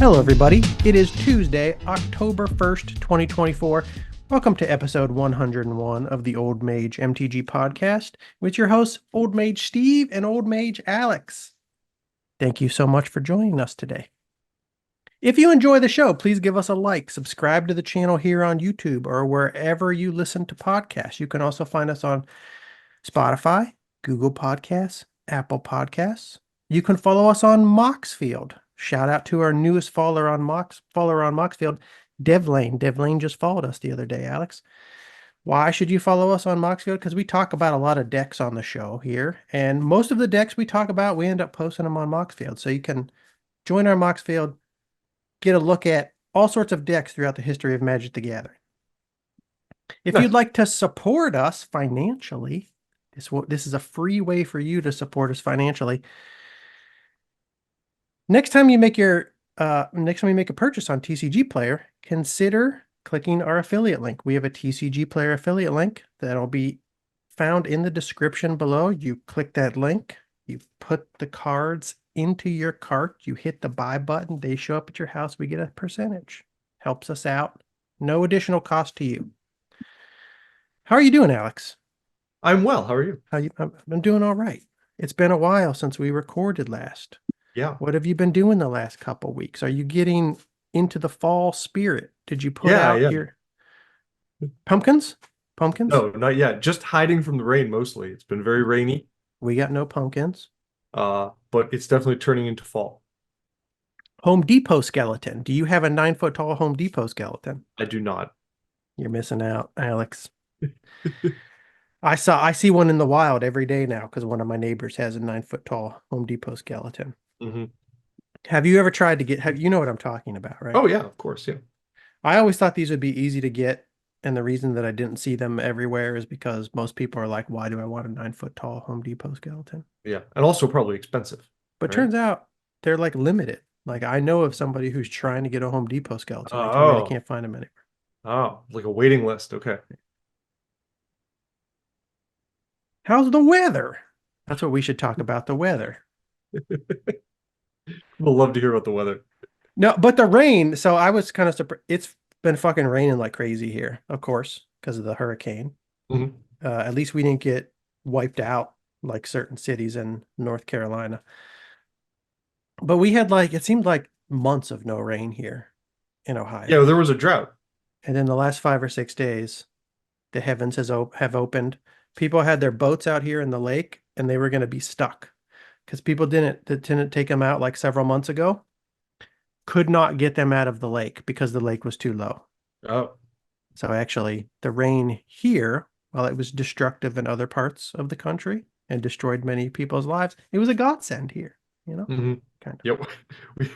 Hello, everybody. It is Tuesday, October 1st, 2024. Welcome to episode 101 of the Old Mage MTG podcast with your hosts, Old Mage Steve and Old Mage Alex. Thank you so much for joining us today. If you enjoy the show, please give us a like, subscribe to the channel here on YouTube or wherever you listen to podcasts. You can also find us on Spotify, Google Podcasts, Apple Podcasts. You can follow us on Moxfield. Shout out to our newest follower on Moxfield, Devlane. Devlane just followed us the other day, Alex. Why should you follow us on Moxfield? Because we talk about a lot of decks on the show here, and most of the decks we talk about, we end up posting them on Moxfield. So you can join our Moxfield, get a look at all sorts of decks throughout the history of Magic the Gathering. If you'd like to support us financially, this is a free way for you to support us financially. Next time you make a purchase on TCG Player, consider clicking our affiliate link. We have a TCG Player affiliate link that'll be found in the description below. You click that link, you put the cards into your cart, you hit the buy button, they show up at your house, we get a percentage. Helps us out. No additional cost to you. How are you doing, Alex? I'm well. How are you? I'm doing all right. It's been a while since we recorded last. Yeah. What have you been doing the last couple weeks? Are you getting into the fall spirit? Did you put out your pumpkins? Pumpkins? No, not yet. Just hiding from the rain mostly. It's been very rainy. We got no pumpkins. But it's definitely turning into fall. Home Depot skeleton. Do you have a 9-foot tall Home Depot skeleton? I do not. You're missing out, Alex. I see one in the wild every day now because one of my neighbors has a 9-foot tall Home Depot skeleton. Mm-hmm. Have you ever tried to get, you know what I'm talking about, right? Oh, yeah, of course. Yeah. I always thought these would be easy to get. And the reason that I didn't see them everywhere is because most people are like, why do I want a 9-foot tall Home Depot skeleton? Yeah. And also probably expensive. But turns out they're like limited. Like I know of somebody who's trying to get a Home Depot skeleton. They told me they can't find them anywhere. Oh, like a waiting list. Okay. How's the weather? That's what we should talk about, the weather. We'll love to hear about the weather. No, but the rain. So I was kind of surprised. It's been fucking raining like crazy here, of course, because of the hurricane. Mm-hmm. At least we didn't get wiped out like certain cities in North Carolina. But we had it seemed like months of no rain here in Ohio. Yeah, there was a drought. And then the last 5 or 6 days, the heavens have opened. People had their boats out here in the lake and they were going to be stuck because people didn't take them out like several months ago. Could not get them out of the lake because the lake was too low. Oh. So actually the rain here, while it was destructive in other parts of the country and destroyed many people's lives, it was a godsend here, you know? Mm-hmm. Kind of. Yep.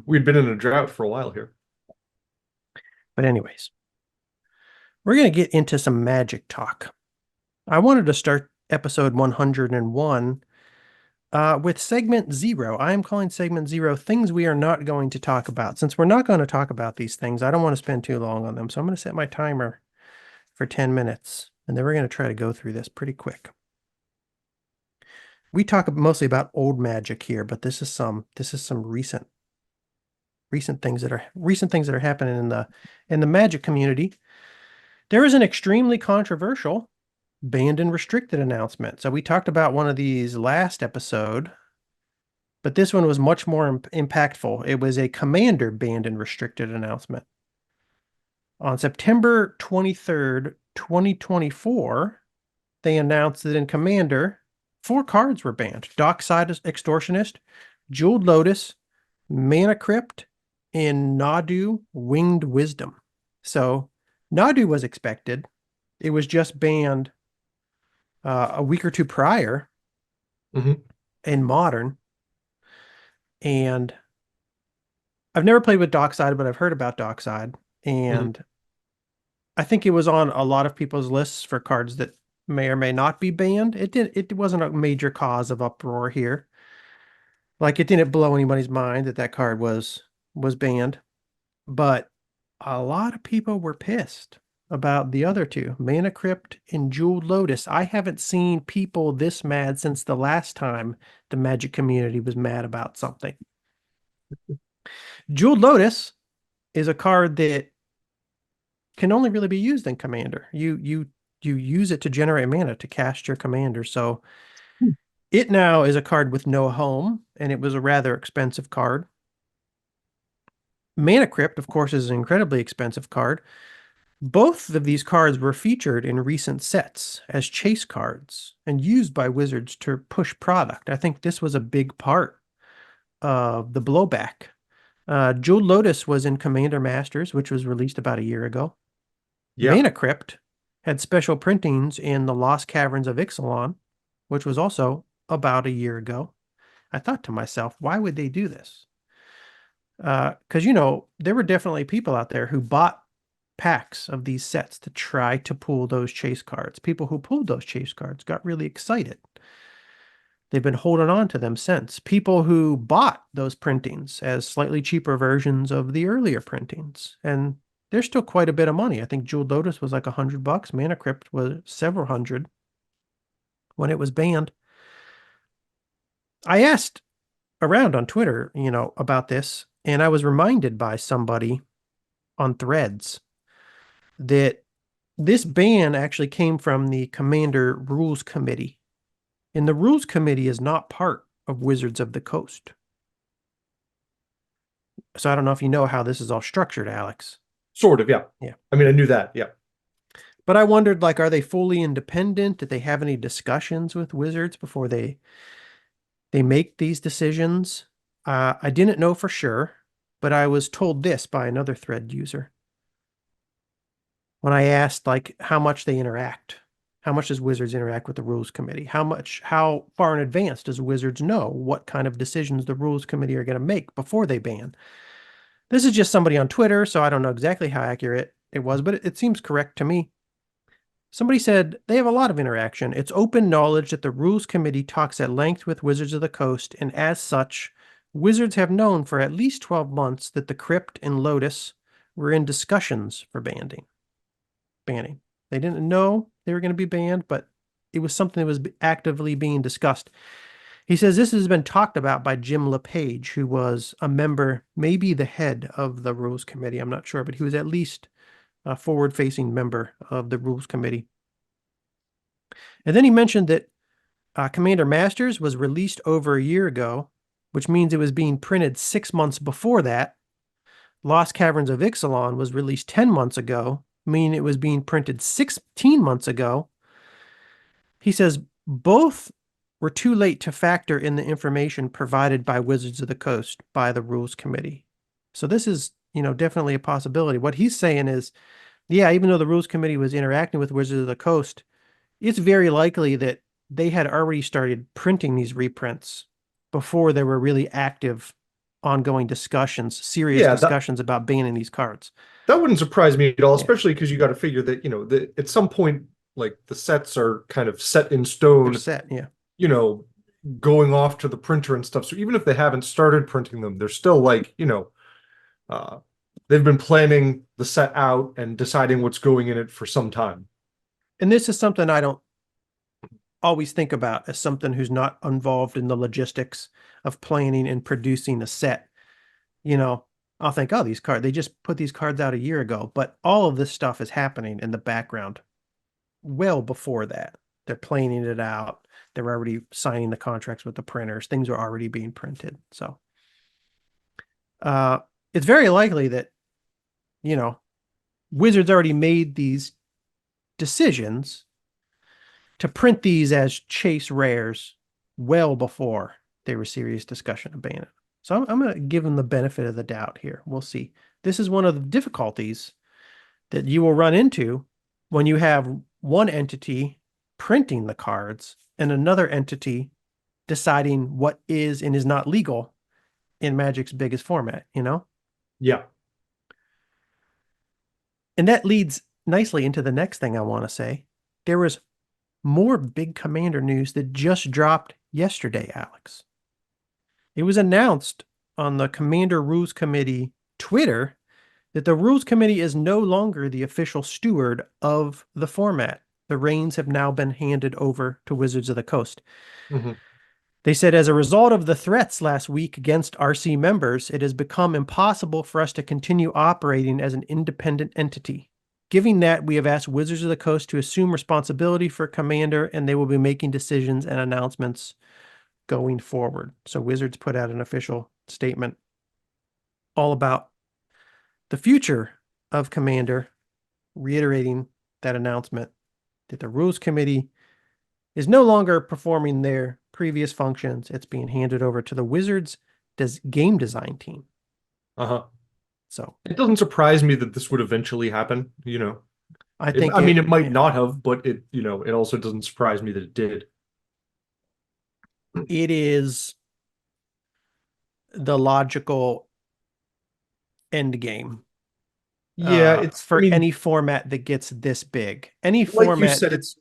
We'd been in a drought for a while here. But anyways, we're going to get into some Magic talk. I wanted to start episode 101 with segment 0. I am calling segment 0 things we are not going to talk about. Since we're not going to talk about these things, I don't want to spend too long on them. So I'm going to set my timer for 10 minutes, and then we're going to try to go through this pretty quick. We talk mostly about old Magic here, but this is some recent things that are happening in the Magic community. There is an extremely controversial banned and restricted announcement. So we talked about one of these last episode, but this one was much more impactful. It was a Commander banned and restricted announcement. On September 23rd, 2024, they announced that in Commander, 4 cards were banned. Dockside Extortionist, Jeweled Lotus, Mana Crypt, and Nadu Winged Wisdom. So Nadu was expected. It was just banned a week or two prior in Modern. And I've never played with Dockside, but I've heard about Dockside. And I think it was on a lot of people's lists for cards that may or may not be banned. It wasn't a major cause of uproar here. Like it didn't blow anybody's mind that card was banned. But a lot of people were pissed about the other two, Mana Crypt and Jeweled Lotus. I haven't seen people this mad since the last time the Magic community was mad about something. Jeweled Lotus is a card that can only really be used in Commander. You use it to generate mana to cast your commander. So Hmm. it now is a card with no home, and it was a rather expensive card. Mana Crypt, of course, is an incredibly expensive card. Both of these cards were featured in recent sets as chase cards and used by Wizards to push product. I think this was a big part of the blowback. Jeweled Lotus was in Commander Masters, which was released about a year ago. Yeah. Mana Crypt had special printings in the Lost Caverns of Ixalan, which was also about a year ago. I thought to myself, why would they do this? Because, there were definitely people out there who bought packs of these sets to try to pull those chase cards. People who pulled those chase cards got really excited. They've been holding on to them since. People who bought those printings as slightly cheaper versions of the earlier printings. And there's still quite a bit of money. I think Jeweled Lotus was like $100. Mana Crypt was several hundred when it was banned. I asked around on Twitter, about this, and I was reminded by somebody on Threads that this ban actually came from the Commander Rules Committee. And the Rules Committee is not part of Wizards of the Coast. So I don't know if you know how this is all structured, Alex. Sort of, yeah. Yeah. I mean, I knew that, yeah. But I wondered, like, are they fully independent? Did they have any discussions with Wizards before they make these decisions? I didn't know for sure, but I was told this by another thread user when I asked, like, how much they interact. How much does Wizards interact with the Rules Committee? How far in advance does Wizards know what kind of decisions the Rules Committee are going to make before they ban? This is just somebody on Twitter, so I don't know exactly how accurate it was, but it seems correct to me. Somebody said they have a lot of interaction. It's open knowledge that the Rules Committee talks at length with Wizards of the Coast, and as such, Wizards have known for at least 12 months that the Crypt and Lotus were in discussions for banning. They didn't know they were going to be banned, but it was something that was actively being discussed. He says this has been talked about by Jim LePage, who was a member, maybe the head of the Rules Committee. I'm not sure, but he was at least a forward-facing member of the Rules Committee. And then he mentioned that Commander Masters was released over a year ago, which means it was being printed 6 months before that. Lost Caverns of Ixalan was released 10 months ago, meaning it was being printed 16 months ago. He says both were too late to factor in the information provided by Wizards of the Coast by the Rules Committee. So this is, definitely a possibility. What he's saying is, yeah, even though the Rules Committee was interacting with Wizards of the Coast, it's very likely that they had already started printing these reprints before there were really active, ongoing discussions, serious Yeah, discussions about banning these cards. that wouldn't surprise me at all, Yeah, especially because you got to figure that, at some point, like the sets are kind of set in they're stone, set. Yeah. you know, going off to the printer and stuff. So even if they haven't started printing them, they're still like, uh, they've been planning the set out and deciding what's going in it for some time. And this is something I don't always think about as something who's not involved in the logistics of planning and producing a set. I'll think, oh, these cards, they just put these cards out a year ago, but all of this stuff is happening in the background well before that. They're planning it out. They're already signing the contracts with the printers. Things are already being printed. So uh, it's very likely that, you know, Wizards already made these decisions to print these as chase rares well before there was serious discussion of banning. So I'm going to give them the benefit of the doubt here. We'll see. This is one of the difficulties that you will run into when you have one entity printing the cards and another entity deciding what is and is not legal in Magic's biggest format, Yeah. And that leads nicely into the next thing I want to say. There was more big Commander news that just dropped yesterday, Alex. It was announced on the Commander Rules Committee Twitter that the Rules Committee is no longer the official steward of the format. The reins have now been handed over to Wizards of the Coast. Mm-hmm. They said, as a result of the threats last week against RC members, it has become impossible for us to continue operating as an independent entity. Given that, we have asked Wizards of the Coast to assume responsibility for Commander, and they will be making decisions and announcements going forward. So Wizards put out an official statement all about the future of Commander, reiterating that announcement that the Rules Committee is no longer performing their previous functions. It's being handed over to the Wizards game design team. Uh-huh. So it doesn't surprise me that this would eventually happen, you know. I think I mean, it might not have, but it, you know, it also doesn't surprise me that it did. It is the logical end game. Yeah, it's, I for mean, any format that gets this big. Any like you format said, it's,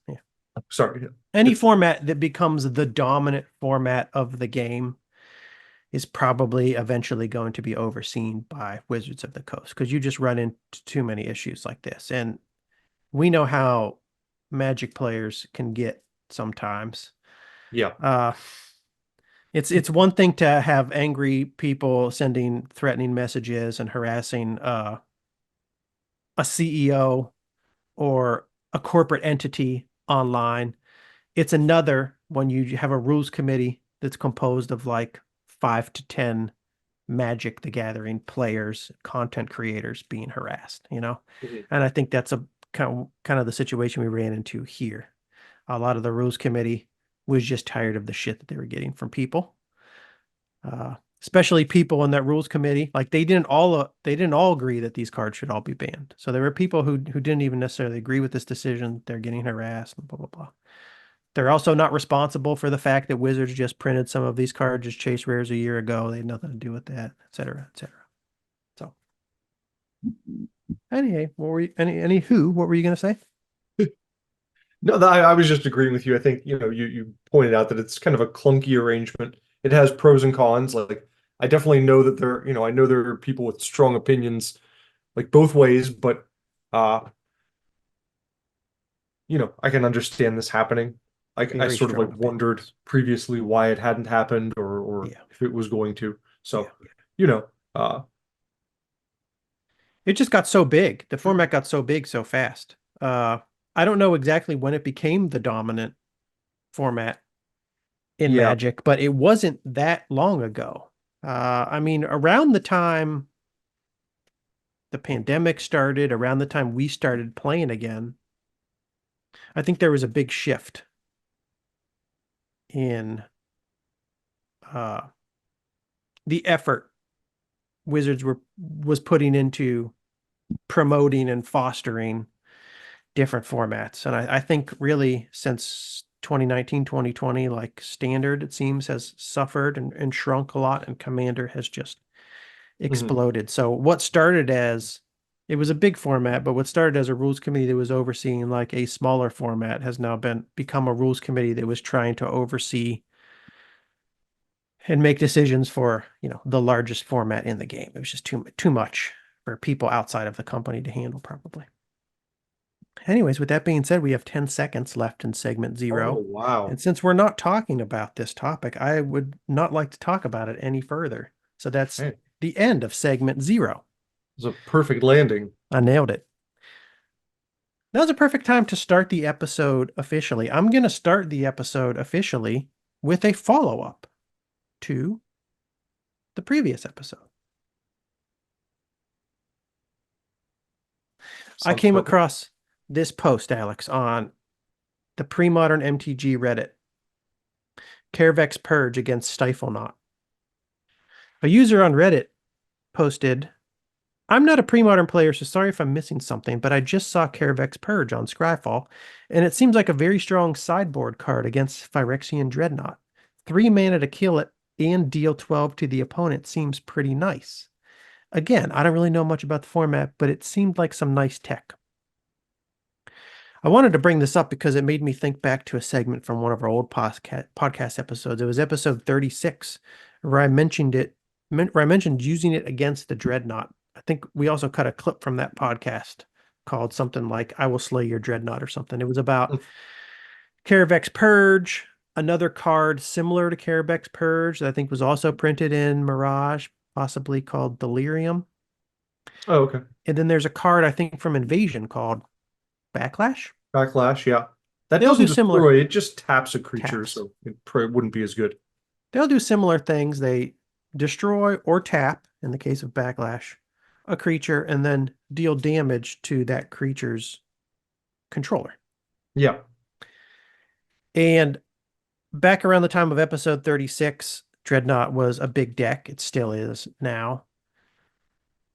sorry. any format that becomes the dominant format of the game is probably eventually going to be overseen by Wizards of the Coast, because you just run into too many issues like this. And we know how Magic players can get sometimes. Yeah. It's one thing to have angry people sending threatening messages and harassing a CEO or a corporate entity online. It's another when you have a rules committee that's composed of like 5 to 10 Magic the Gathering players, content creators being harassed, you know? Mhm. And I think that's a kind of the situation we ran into here. A lot of the rules committee was just tired of the shit that they were getting from people. Especially people in that rules committee, like they didn't all agree that these cards should all be banned. So there were people who didn't even necessarily agree with this decision. They're getting harassed and blah blah blah. They're also not responsible for the fact that Wizards just printed some of these cards as chase rares a year ago. They had nothing to do with that, et cetera, et cetera. So anyway, what were you gonna say? No, I was just agreeing with you. I think, you know, you pointed out that it's kind of a clunky arrangement. It has pros and cons. Like, I definitely know that there, you know, I know there are people with strong opinions, like both ways, but uh, you know, I can understand this happening. I Very sort of like strong wondered opinions. previously why it hadn't happened or Yeah, if it was going to. yeah. So, you know, uh, It just got so big. The format got so big so fast. I don't know exactly when it became the dominant format in yeah. Magic, but it wasn't that long ago. I mean, around the time the pandemic started, around the time we started playing again, I think there was a big shift in uh, the effort Wizards was putting into promoting and fostering different formats. And I think really since 2019, 2020, like Standard, it seems, has suffered and shrunk a lot, and Commander has just Mhm. exploded. So what started as it was a big format, but what started as a rules committee that was overseeing like a smaller format has now become a rules committee that was trying to oversee and make decisions for, the largest format in the game. It was just too much for people outside of the company to handle probably. Anyways, with that being said, we have 10 seconds left in segment Oh, 0. wow. And since we're not talking about this topic, I would not like to talk about it any further. So that's Hey, the end of segment 0. it's a perfect landing. I nailed it. That was a perfect time to start the episode officially. I'm going to start the episode officially with a follow up to the previous episode. I Sounds came perfect. across this post, Alex, on the Premodern MTG Reddit. Carevex Purge against Stiflenot. A user on Reddit posted, I'm not a pre-modern player, so sorry if I'm missing something, but I just saw Carevex Purge on Scryfall, and it seems like a very strong sideboard card against Phyrexian Dreadnought. 3 mana to kill it and deal 12 to the opponent seems pretty nice. Again, I don't really know much about the format, but it seemed like some nice tech. I wanted to bring this up because it made me think back to a segment from one of our old podcast episodes. It was episode 36, where I mentioned using it against the Dreadnought. I think we also cut a clip from that podcast called something like I Will Slay Your Dreadnought or something. It was about Carevex Purge. another card similar to Caravex Purge that I think was also printed in Mirage, possibly called Delirium. Oh, okay. And then there's a card I think from Invasion called Backlash. Backlash, yeah. That They all do doesn't similar destroy, it just taps a creature, taps. so it probably wouldn't be as good. They'll do similar things. They destroy or tap, in the case of Backlash, a creature and then deal damage to that creature's controller. Yeah. And back around the time of episode 36, Dreadnought was a big deck. It still is now.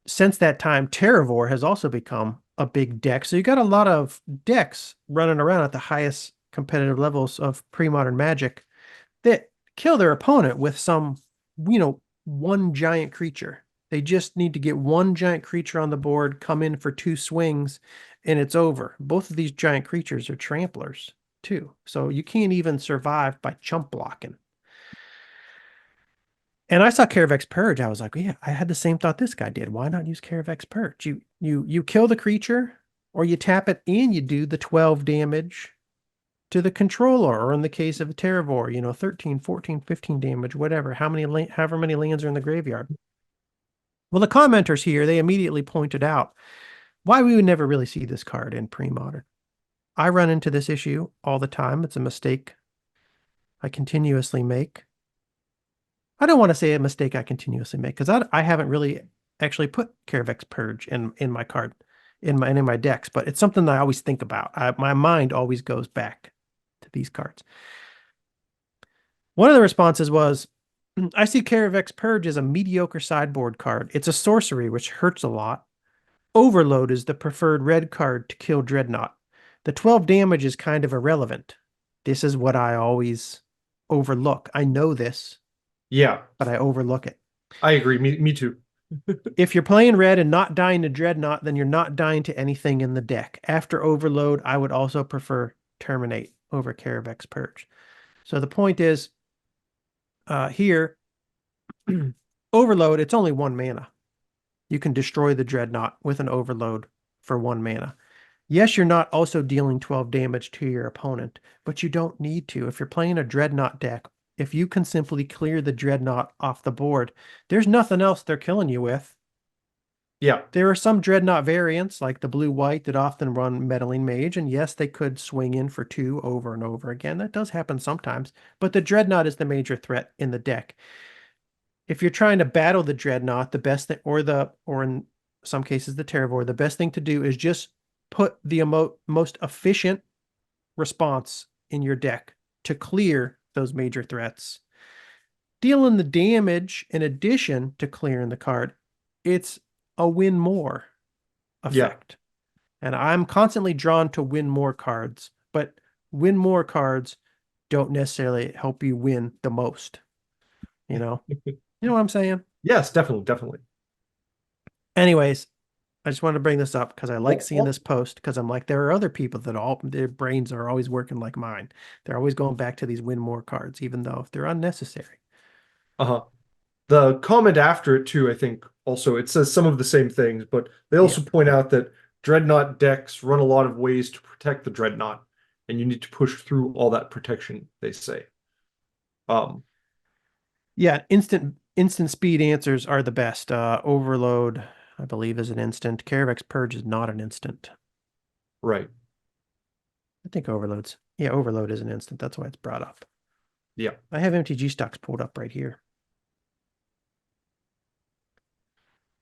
Since that time, Terravor has also become a big deck. So you got a lot of decks running around at the highest competitive levels of pre-modern Magic that kill their opponent with some, one giant creature. They just need to get one giant creature on the board, come in for 2 swings, and it's over. Both of these giant creatures are tramplers too. So you can't even survive by chump blocking. And I saw Caravex Purge. I was like, yeah, I had the same thought this guy did. Why not use Caravex Purge? You kill the creature, or you tap it and you do the 12 damage to the controller, or in the case of a Terravor, 13, 14, 15 damage, whatever, however many lands are in the graveyard. Well, the commenters here, they immediately pointed out why we would never really see this card in pre-modern. I run into this issue all the time. It's a mistake I continuously make. I don't want to say a mistake I continuously make because I haven't really actually put Caravex Purge in my card in my decks, but it's something that I always think about. My mind always goes back to these cards. One of the responses was, I see Caravex Purge as a mediocre sideboard card. It's a sorcery, which hurts a lot. Overload is the preferred red card to kill Dreadnought. The 12 damage is kind of irrelevant. This is what I always overlook. I know this, Yeah, but I overlook it. I agree. Me too. If you're playing red and not dying to Dreadnought, then you're not dying to anything in the deck. After Overload, I would also prefer Terminate over Caravex Purge. So the point is, here, Overload, it's only 1 mana. You can destroy the Dreadnought with an Overload for 1 mana. Yes, you're not also dealing 12 damage to your opponent, but you don't need to. If you're playing a Dreadnought deck, if you can simply clear the Dreadnought off the board, there's nothing else they're killing you with. Yeah. There are some Dreadnought variants, like the blue-white, that often run Meddling Mage, and yes, they could swing in for 2 over and over again. That does happen sometimes, but the Dreadnought is the major threat in the deck. If you're trying to battle the Dreadnought, the best thing, or in some cases the Terravor, the best thing to do is just put the most efficient response in your deck to clear those major threats. Dealing the damage in addition to clearing the card, it's a win more Yeah. effect. And I'm constantly drawn to win more cards, but win more cards don't necessarily help you win the most. You know? You know what I'm saying? Yes, definitely, definitely. Anyways, I just wanted to bring this up because I like Well, seeing this post because I'm like, there are other people that all their brains are always working like mine. They're always going back to these win more cards, even though they're unnecessary. uh-huh. The comment after it too, I think also it says some of the same things, but they Yeah. also point out that Dreadnought decks run a lot of ways to protect the Dreadnought, and you need to push through all that protection, they say. Um, Yeah, instant speed answers are the best. Overload, I believe, is an instant. Caravex Purge is not an instant. right. I think Overload is an instant. That's why it's brought up. Yeah. I have MTG stocks pulled up right here.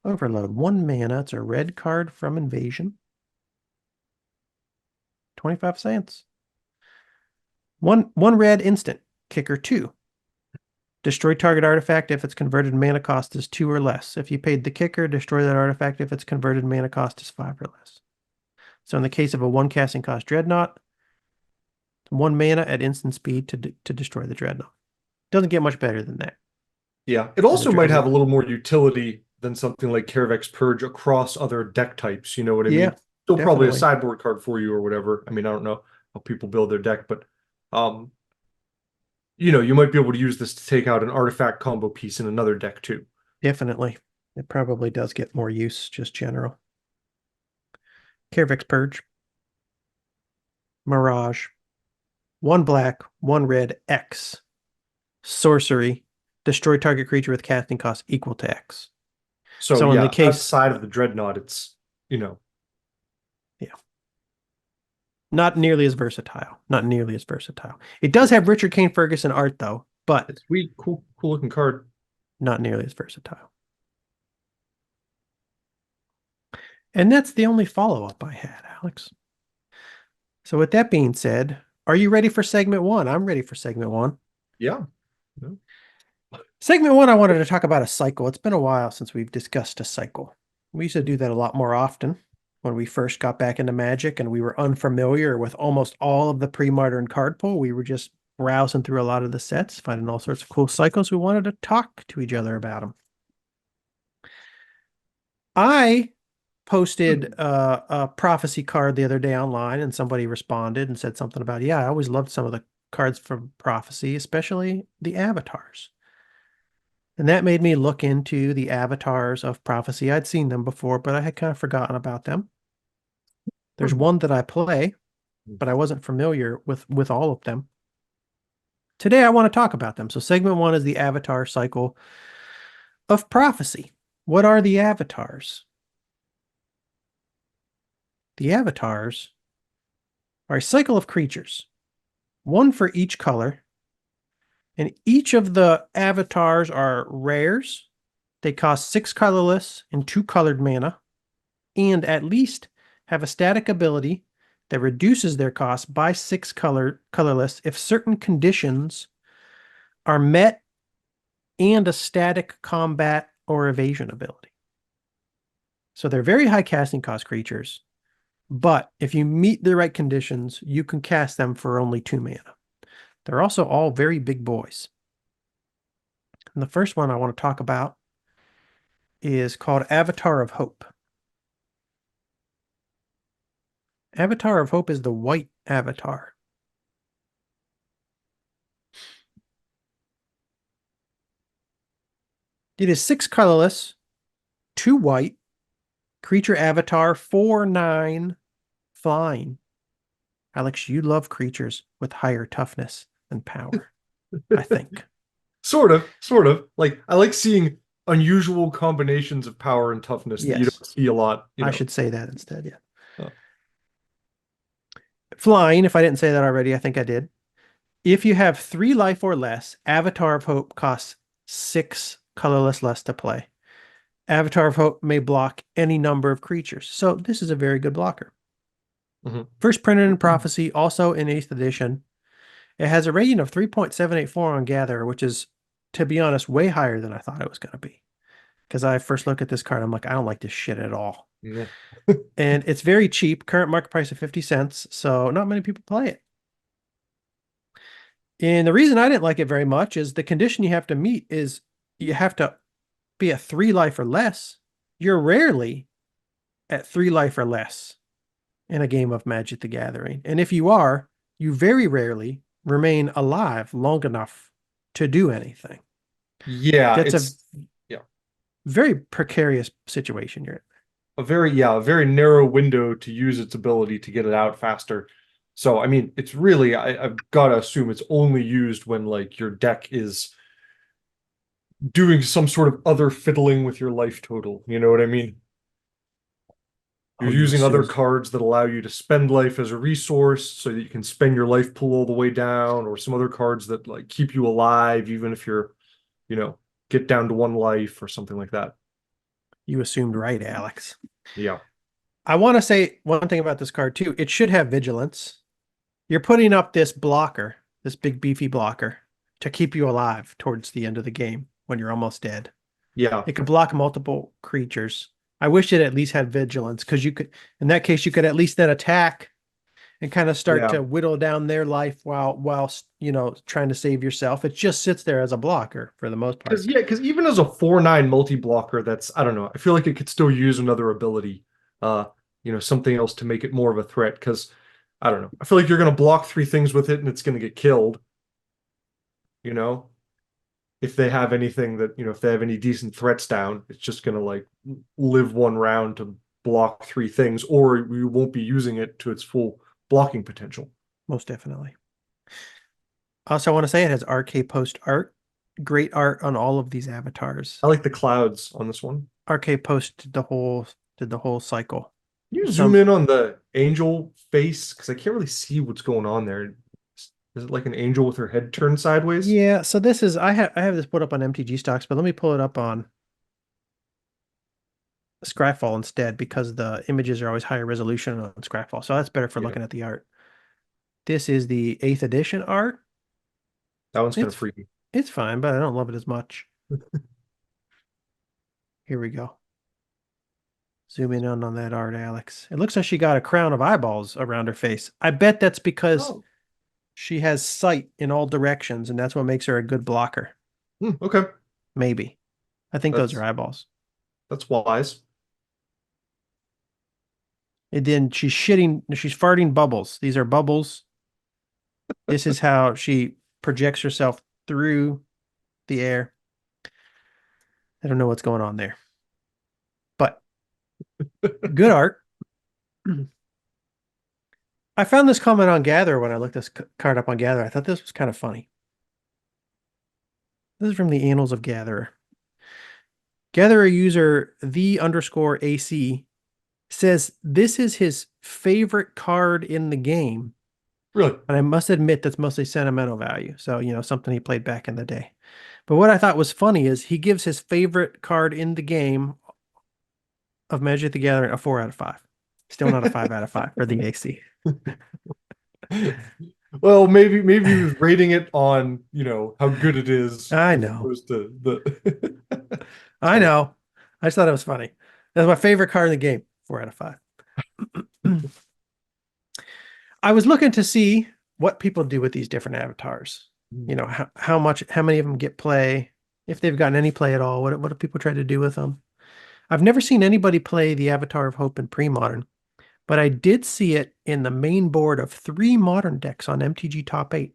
Overload, 1 mana. It's a red card from Invasion. 25 cents. One red instant. Kicker 2. Destroy target artifact if its converted mana cost is 2 or less. If you paid the kicker, destroy that artifact if its converted mana cost is 5 or less. So in the case of a 1 casting cost Dreadnought, 1 mana at instant speed to destroy the Dreadnought. Doesn't get much better than that. Yeah. It And the also might have a Dreadnought. little more utility than something like Caravex Purge across other deck types, you know what I Yeah, mean? Still probably a definitely. sideboard card for you or whatever. I mean, I don't know how people build their deck, but um, you might be able to use this to take out an artifact combo piece in another deck too. Definitely. It probably does get more use, just general. Caravex Purge. Mirage. 1 black, 1 red, X. Sorcery. Destroy target creature with casting cost equal to X. So So in the yeah, case, outside of the Dreadnought, it's, you know, yeah, not nearly as versatile. Not nearly as versatile. It does have Richard Kane Ferguson art though, but it's sweet, cool looking card. not nearly as versatile. And that's the only follow-up I had, Alex. So with that being said, are you ready for segment one? I'm ready for segment one. Yeah. Yeah. Segment one, I wanted to talk about a cycle. It's been a while since we've discussed a cycle. We used to do that a lot more often when we first got back into Magic and we were unfamiliar with almost all of the pre-modern card pool. We were just browsing through a lot of the sets, finding all sorts of cool cycles. We wanted to talk to each other about them. I posted a prophecy card the other day online and somebody responded and said something about, yeah, I always loved some of the cards from prophecy, especially the avatars. And that made me look into the avatars of prophecy. I'd seen them before, but I had kind of forgotten about them. There's one that I play, but I wasn't familiar with all of them. Today I want to talk about them. So segment one is the avatar cycle of prophecy. What are the avatars? The avatars are a cycle of creatures, one for each color, and each of the avatars are rares. They cost 6 colorless and 2 colored mana, and at least have a static ability that reduces their cost by 6 colorless if certain conditions are met, and a static combat or evasion ability. So they're very high casting cost creatures, but if you meet the right conditions, you can cast them for only 2 mana. They're also all very big boys. And the first one I want to talk about is called Avatar of Hope. Avatar of Hope is the white avatar. It is 6 colorless, 2 white, creature avatar, 4/9 flying. Alex, you love creatures with higher toughness and power, I think. Sort of. Like I like seeing unusual combinations of power and toughness that you Yes, don't see a lot, you I know. should say that instead, yeah. Oh. Flying, if I didn't say that already, I think I did. If you have 3 life or less, Avatar of Hope costs 6 colorless less to play. Avatar of Hope may block any number of creatures, so this is a very good blocker. Mhm. First printed in Prophecy, also in 8th edition. It has a rating of 3.784 on Gather, which is, to be honest, way higher than I thought it was going to be. Because I first look at this card, I'm like, I don't like this shit at all. Yeah. And it's very cheap, current market price of 50 cents, so not many people play it. And the reason I didn't like it very much is the condition you have to meet is you have to be at 3 life or less. You're rarely at 3 life or less in a game of Magic the Gathering. And if you are, you very rarely remain alive long enough to do anything. Yeah, That's a it's yeah, very precarious situation you're in. a very narrow window to use its ability to get it out faster. So I mean, it's really I've got to assume it's only used when like your deck is doing some sort of other fiddling with your life total. You know what I mean? You're Oh, you using other assume. cards that allow you to spend life as a resource so that you can spend your life pool all the way down, or some other cards that like keep you alive even if you're, you know, get down to 1 life or something like that. You assumed right, Alex. Yeah. I want to say one thing about this card too. It should have vigilance. You're putting up this blocker, this big beefy blocker, to keep you alive towards the end of the game when you're almost dead. Yeah. It could block multiple creatures. I wish it at least had vigilance because you could, in that case, you could at least then attack and kind of start Yeah. to whittle down their life whilst trying to save yourself. It just sits there as a blocker for the most part. Because even as a 4/9 multi-blocker, that's I don't know. I feel like it could still use another ability, uh, something else to make it more of a threat. Because I don't know. I feel like you're gonna block 3 things with it and it's gonna get killed, you know? If they have anything that, if they have any decent threats down, it's just gonna like live 1 round to block 3 things, or we won't be using it to its full blocking potential. Most definitely. Also, I want to say it has RK Post art. Great art on all of these avatars. I like the clouds on this one. RK Post did the whole cycle. Can you zoom Some in on the angel face? Because I can't really see what's going on there. Is it like an angel with her head turned sideways? Yeah, so this is I have this put up on MTG stocks, but let me pull it up on Scryfall instead because the images are always higher resolution on Scryfall. So that's better for Yeah, looking at the art. This is the 8th edition art. that one's kind of It's freaky. it's fine, but I don't love it as much. Here we go. Zoom in on that art, Alex. It looks like she got a crown of eyeballs around her face. I bet that's because Oh, she has sight in all directions, and that's what makes her a good blocker. okay. Maybe. I think those are That's eyeballs. that's wise. And then she's farting bubbles. These are bubbles. This is how she projects herself through the air. I don't know what's going on there, but good art. I found this comment on Gather when I looked this card up on Gather. I thought this was kind of funny. This is from the Annals of Gatherer. Gatherer user the_AC says this is his favorite card in the game. Really? And I must admit that's mostly sentimental value. So, something he played back in the day. But what I thought was funny is he gives his favorite card in the game of Magic the Gathering a 4 out of 5. Still not a 5 out of 5 for the AC. Well, maybe he was rating it on, how good it is I as know. opposed to the It's I funny. know. I just thought it was funny. That's my favorite card in the game. 4 out of 5. I was looking to see what people do with these different avatars. How many of them get play, if they've gotten any play at all. What do people try to do with them? I've never seen anybody play the Avatar of Hope in pre-modern, but I did see it in the main board of 3 modern decks on MTG Top 8.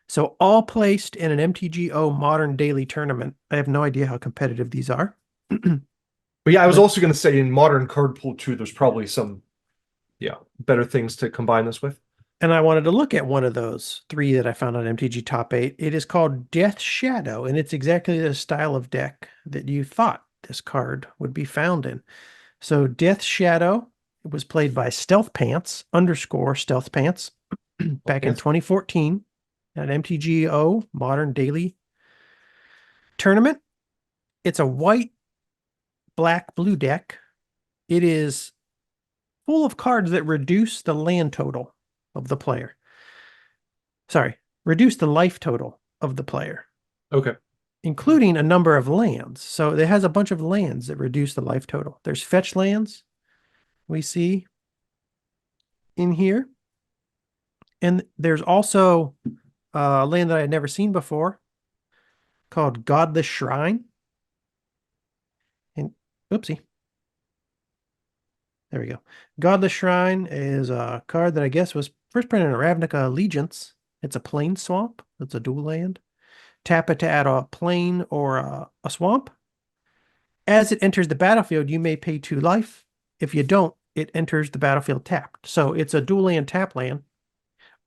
So all placed in an MTGO modern daily tournament. I have no idea how competitive these are. But yeah, I was But also going to say in modern card pool too, there's probably some, yeah, better things to combine this with. and I wanted to look at one of those 3 that I found on MTG Top 8. It is called Death Shadow, and it's exactly the style of deck that you thought this card would be found in. So Death Shadow was played by Stealth Pants _Stealth Pants back in Yes. 2014 at MTGO Modern Daily Tournament. It's a white, black, blue deck. It is full of cards that reduce the land total of the player. Sorry, reduce the life total of the player, Okay. including a number of lands. So it has a bunch of lands that reduce the life total. There's fetch lands we see in here. And there's also a land that I had never seen before called Godless Shrine. And oopsie. There we go. Godless Shrine is a card that I guess was first printed in Ravnica Allegiance. It's a plain swamp. It's a dual land. Tap it to add a plain or a swamp. As it enters the battlefield, you may pay 2 life. If you don't, it enters the battlefield tapped. So it's a dual land tap land.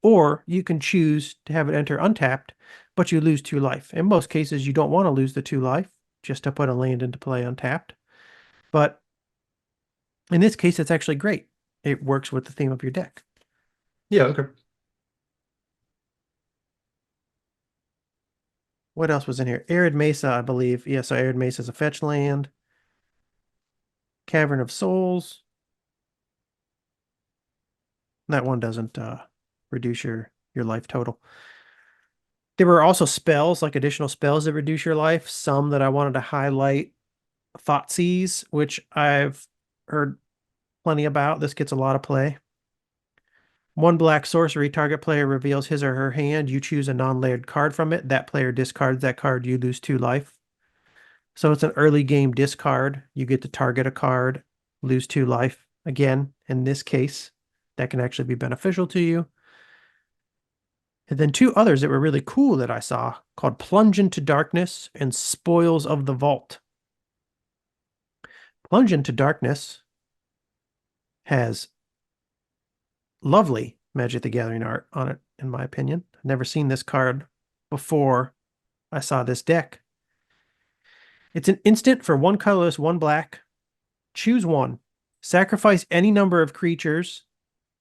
Or you can choose to have it enter untapped, but you lose 2 life. In most cases, you don't want to lose the 2 life just to put a land into play untapped. But in this case, it's actually great. It works with the theme of your deck. Yeah, okay. What else was in here? Arid Mesa, I believe. Yeah, so Arid Mesa is a fetch land. Cavern of Souls. That one doesn't reduce your life total. There were also spells, like additional spells that reduce your life. Some that I wanted to highlight. Thoughtseize, which I've heard plenty about. This gets a lot of play. 1 black sorcery. Target player reveals his or her hand. You choose a non-layered card from it. That player discards that card. You lose 2 life. So it's an early game discard. You get to target a card, lose 2 life. Again, in this case, that can actually be beneficial to you. And then 2 others that were really cool that I saw called Plunge into Darkness and Spoils of the Vault. Plunge into Darkness has lovely Magic the Gathering art on it, in my opinion. Never seen this card before I saw this deck. It's an instant for 1 colorless, 1 black. Choose one. Sacrifice any number of creatures.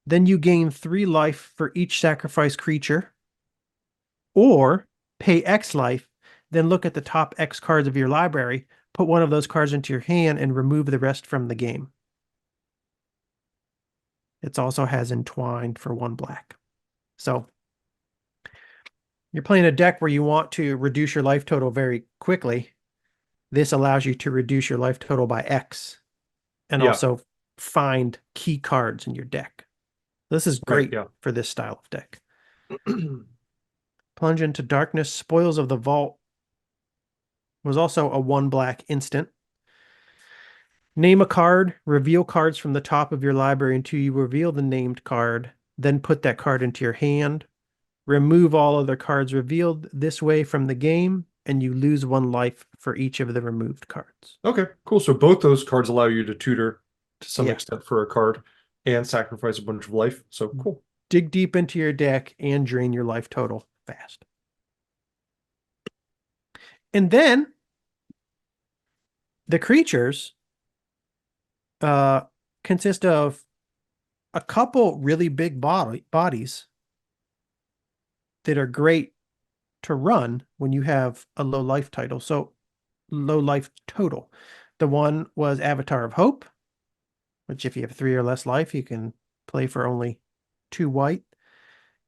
Then you gain 3 life for each sacrificed creature. Or pay X life, then look at the top X cards of your library, put one of those cards into your hand, and remove the rest from the game. It also has Entwined for 1 black. So you're playing a deck where you want to reduce your life total very quickly. This allows you to reduce your life total by X and Yeah. also find key cards in your deck. This is Right, great yeah. for this style of deck. Plunge into Darkness. Spoils of the Vault was also a 1 black instant. Name a card, reveal cards from the top of your library until you reveal the named card, then put that card into your hand. Remove all other cards revealed this way from the game, and you lose 1 life for each of the removed cards. Okay, cool. So both those cards allow you to tutor to some Yeah. extent for a card and sacrifice a bunch of life. So cool. Dig deep into your deck and drain your life total fast. And then the creatures consist of a couple really big bodies that are great to run when you have a low life total. So low life total. The one was Avatar of Hope, which if you have 3 or less life, you can play for only 2 white.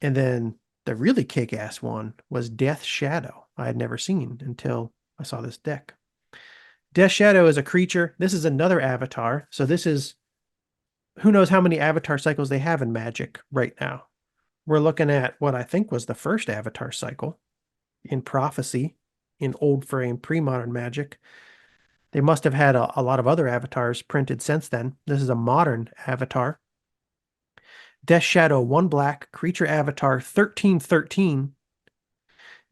And then the really kick-ass one was Death Shadow. I had never seen until I saw this deck. Death Shadow is a creature. This is another avatar. So this is, who knows how many avatar cycles they have in Magic right now. We're looking at what I think was the first avatar cycle in Prophecy in old frame pre-modern Magic. They must have had a lot of other avatars printed since then. This is a modern avatar. Death Shadow, 1 black, creature avatar, 13/13.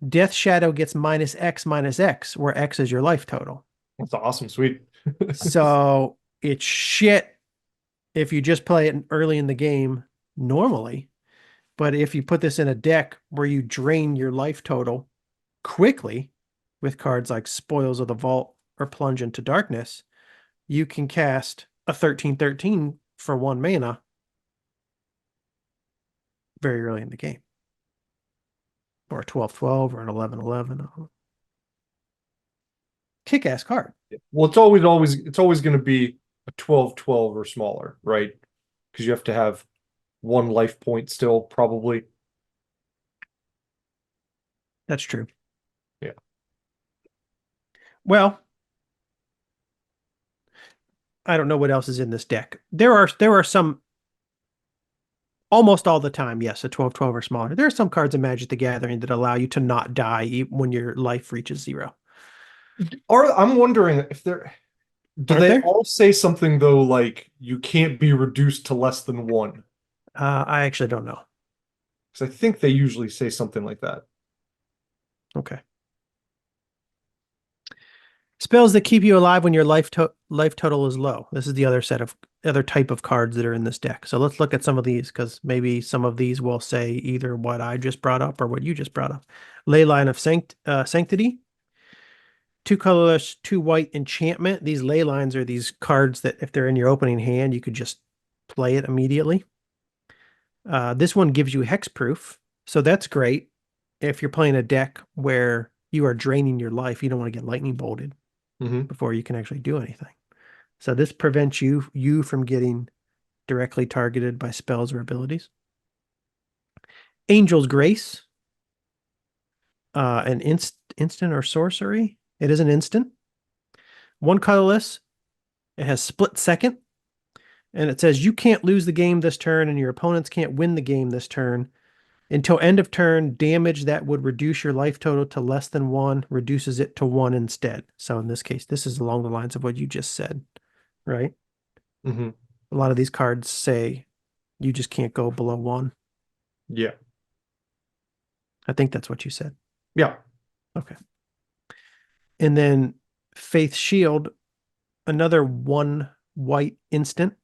Death Shadow gets -X, where X is your life total. That's awesome. Sweet. So it's shit if you just play it early in the game normally. But if you put this in a deck where you drain your life total quickly with cards like Spoils of the Vault or Plunge into Darkness, you can cast a 13/13 for 1 mana very early in the game. Or a 12/12 or an 11/11. Kick-ass card. Well, it's always going to be a 12/12 or smaller, right? Because you have to have 1 life point still, probably. That's true. Yeah. Well, I don't know what else is in this deck. There are some, almost all the time, yes, a 12/12 or smaller. There are some cards in Magic the Gathering that allow you to not die when your life reaches 0. I'm wondering if do Aren't they there? all say something though, like you can't be reduced to less than 1? I actually don't know. Because I think they usually say something like that. Okay. Spells that keep you alive when your life total is low. This is the other type of cards that are in this deck. So let's look at some of these because maybe some of these will say either what I just brought up or what you just brought up. Leyline of Sanctity. 2 colorless, 2 white enchantment. These ley lines are these cards that if they're in your opening hand, you could just play it immediately. This one gives you hexproof. So that's great. If you're playing a deck where you are draining your life, you don't want to get lightning bolted before you can actually do anything. So this prevents you from getting directly targeted by spells or abilities. Angel's Grace. An instant or sorcery. It is an instant. 1 colorless. It has split second. And it says you can't lose the game this turn and your opponents can't win the game this turn. Until end of turn, damage that would reduce your life total to less than 1 reduces it to 1 instead. So in this case, this is along the lines of what you just said, right? Mm-hmm. A lot of these cards say you just can't go below 1. Yeah. I think that's what you said. Yeah. Okay. And then Faith Shield, another 1 white instant.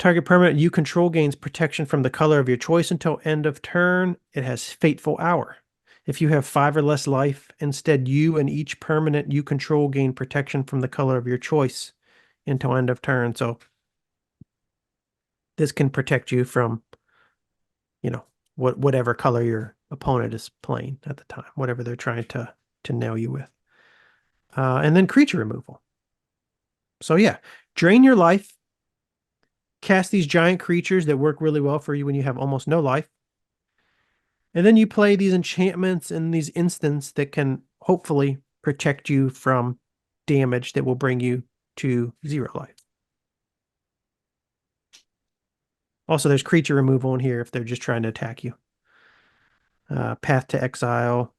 Target permanent you control gains protection from the color of your choice until end of turn. It has Fateful Hour. If you have 5 or less life, instead you and each permanent you control gain protection from the color of your choice until end of turn. So this can protect you from, whatever color your opponent is playing at the time, whatever they're trying to nail you with. And then creature removal. So yeah, drain your life. Cast these giant creatures that work really well for you when you have almost no life. And then you play these enchantments and these instants that can hopefully protect you from damage that will bring you to 0 life. Also, there's creature removal in here if they're just trying to attack you. Path to Exile.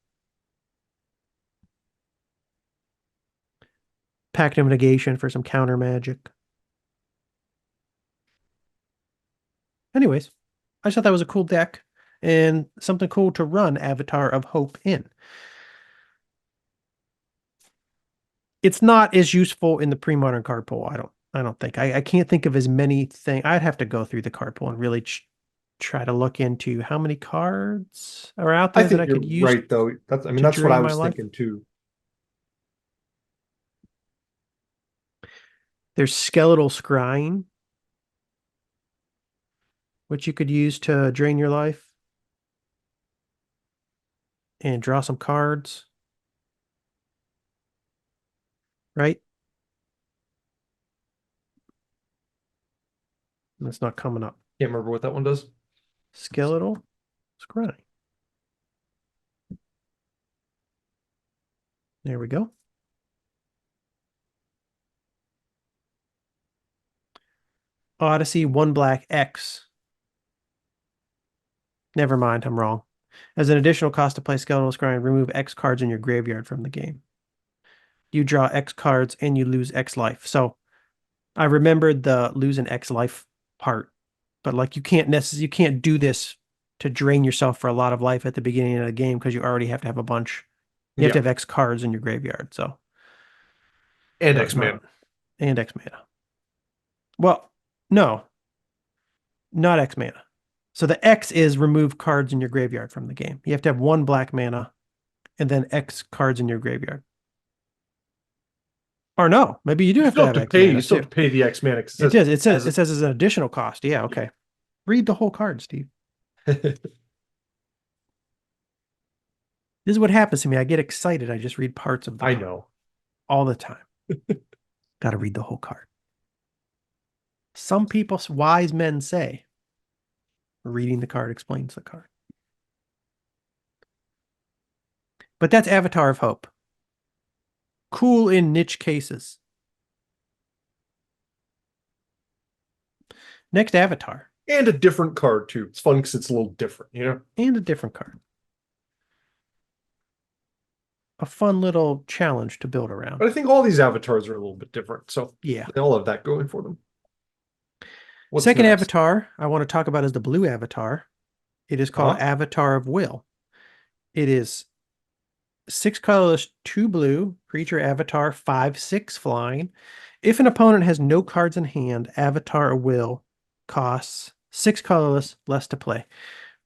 Pact of Negation for some counter magic. Anyways, I just thought that was a cool deck and something cool to run Avatar of Hope in. It's not as useful in the pre-modern card pool. I don't think. I can't think of as many things. I'd have to go through the card pool and really try to look into how many cards are out I there that think I you're could use right, though. That's to that's what I drain my was life. thinking too. There's Skeletal Scrying, which you could use to drain your life and draw some cards. Right? That's not coming up. Can't remember what that one does. Skeletal Scrying. There we go. Odyssey 1 black X. Never mind, I'm wrong. As an additional cost to play Skeletal Scrying, remove X cards in your graveyard from the game. You draw X cards and you lose X life. So I remembered the lose an X life part, but like you can't do this to drain yourself for a lot of life at the beginning of the game because you already have to have a bunch. You have to Yeah, have X cards in your graveyard. So and that's X-Man. not and X mana. Well, no, not X mana. So the X is remove cards in your graveyard from the game. You have to have 1 black mana and then X cards in your graveyard. Or no, maybe you do You have to still have have to X pay. mana You still have too. to pay the X-Man. It It says does. It says as it says it's an additional cost. Yeah, okay. Read the whole card, Steve. This is what happens to me. I get excited. I just read parts of the I card know. all the time. Got to read the whole card. Some people, wise men say, reading the card explains the card. But that's Avatar of Hope. Cool in niche cases. Next Avatar. And a different card too. It's fun because it's a little different, And a different card. A fun little challenge to build around. But I think all these avatars are a little bit different, so Yeah. they all have that going for them. What's Second next? Avatar I want to talk about is the blue Avatar. It is called Avatar of Will. It is 6 colorless, 2 blue, creature avatar, 5/6 flying. If an opponent has no cards in hand, Avatar of Will costs 6 colorless, less to play.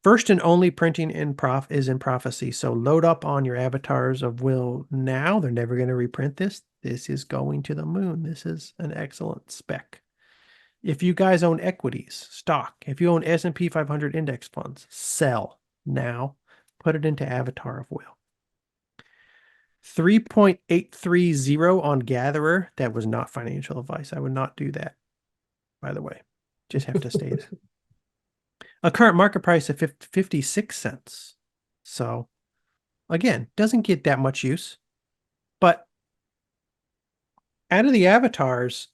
First and only printing is in Prophecy, so load up on your Avatars of Will now. They're never going to reprint this. This is going to the moon. This is an excellent spec. If you guys own equities, stock, if you own S&P 500 index funds, sell now. Put it into Avatar of Will. 3.830 on Gatherer. That was not financial advice. I would not do that, by the way. Just have to state it. A current market price of 56 cents. So, again, doesn't get that much use. But out of the avatars,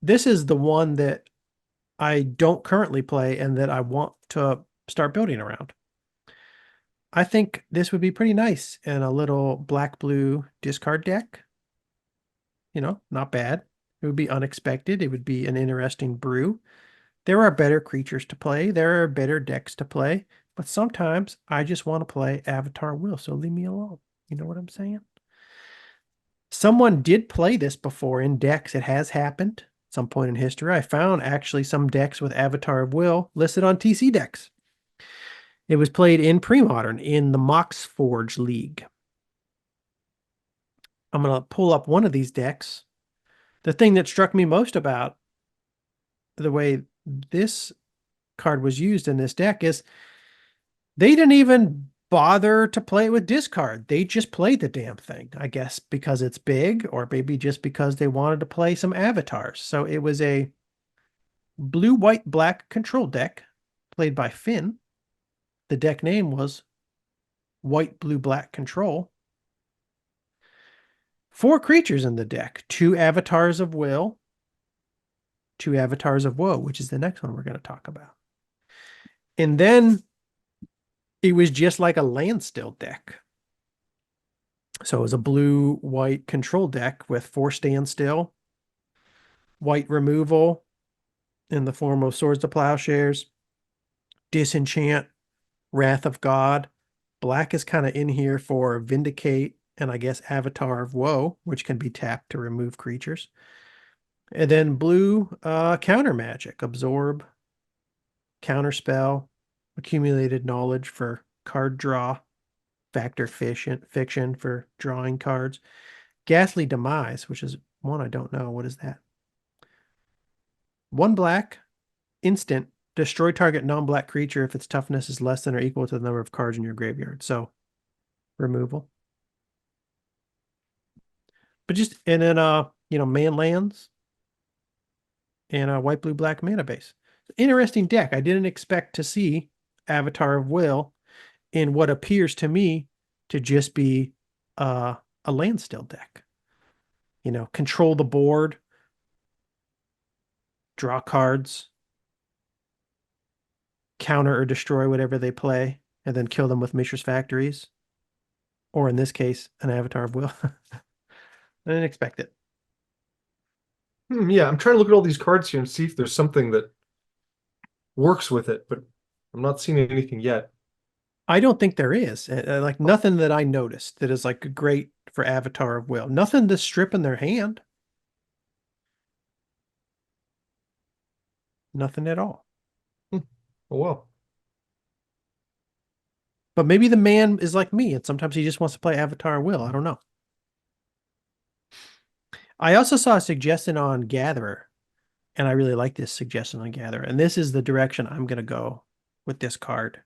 this is the one that I don't currently play and that I want to start building around. I think this would be pretty nice in a little black-blue discard deck. Not bad. It would be unexpected. It would be an interesting brew. There are better creatures to play. There are better decks to play. But sometimes I just want to play Avatar Will, so leave me alone. You know what I'm saying? Someone did play this before in decks. It has happened. some point in history, I found actually some decks with Avatar of Will listed on TC decks. It was played in Premodern in the Mox Forge League. I'm going to pull up one of these decks. The thing that struck me most about the way this card was used in this deck is they didn't even bother to play it with discard. They just played the damn thing, I guess, because it's big, or maybe just because they wanted to play some avatars. So it was a blue, white, black control deck played by Finn. The deck name was White, Blue, Black Control. 4 creatures in the deck, 2 avatars of will, 2 avatars of woe, which is the next one we're going to talk about. And then it was just like a land still deck. So it was a blue, white control deck with 4 standstill, white removal in the form of Swords to Plowshares, Disenchant, Wrath of God. Black is kind of in here for Vindicate and I guess Avatar of Woe, which can be tapped to remove creatures. And then blue, counter magic, absorb, counterspell, accumulated knowledge for card draw, factor fiction for drawing cards, ghastly demise, which is one I don't know. What is that? 1 black, instant, destroy target non-black creature if its toughness is less than or equal to the number of cards in your graveyard. So removal. But just, and then, man lands and a white, blue, black mana base. Interesting deck. I didn't expect to see Avatar of Will in what appears to me to just be a land still deck. Control the board, draw cards, counter or destroy whatever they play, and then kill them with Mishra's Factories. Or in this case, an Avatar of Will. I didn't expect it. Yeah, I'm trying to look at all these cards here and see if there's something that works with it, but I'm not seeing anything yet. I don't think there is. Like nothing that I noticed that is like great for Avatar of Will. Nothing to strip in their hand. Nothing at all. Oh well. But maybe the man is like me, and sometimes he just wants to play Avatar of Will. I don't know. I also saw a suggestion on Gatherer, and I really like this suggestion on Gatherer. And this is the direction I'm going to go with this card.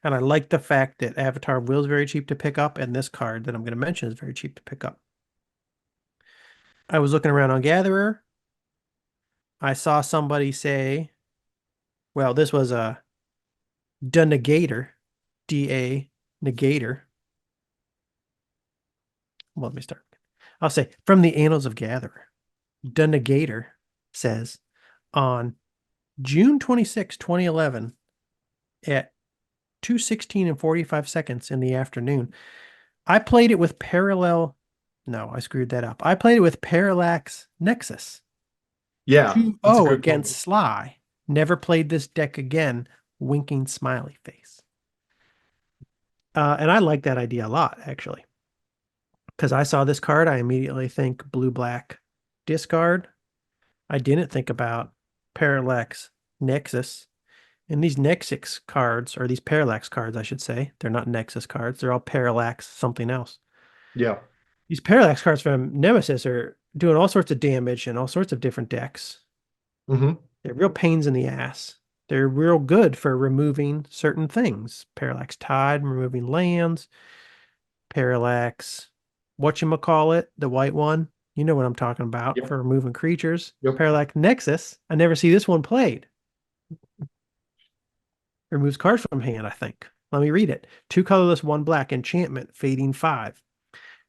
And I like the fact that Avatar of Will is very cheap to pick up, and this card that I'm going to mention is very cheap to pick up. I was looking around on Gatherer. I saw somebody say, well, this was a Denegator, D-A Negator. Well, let me start. I'll say, from the Annals of Gatherer, Denegator says, on June 26, 2011, at 2:16 and 45 seconds in the afternoon, I played it with No, I screwed that up. I played it with Parallax Nexus. Yeah, that's a 2-0 good against combo. Sly. Never played this deck again. Winking smiley face. And I like that idea a lot, actually. Because I saw this card, I immediately think blue-black discard. I didn't think about Parallax Nexus. And these Nexus cards, or these Parallax cards, I should say, they're not Nexus cards. They're all Parallax something else. Yeah. These Parallax cards from Nemesis are doing all sorts of damage in all sorts of different decks. Mm-hmm. They're real pains in the ass. They're real good for removing certain things. Parallax Tide, removing lands. Parallax, whatchamacallit, the white one. You know what I'm talking about Yep. for removing creatures. Yep. Parallax Nexus. I never see this one played. Removes cards from hand, I think. Let me read it. 2 colorless, 1 black, enchantment, fading 5.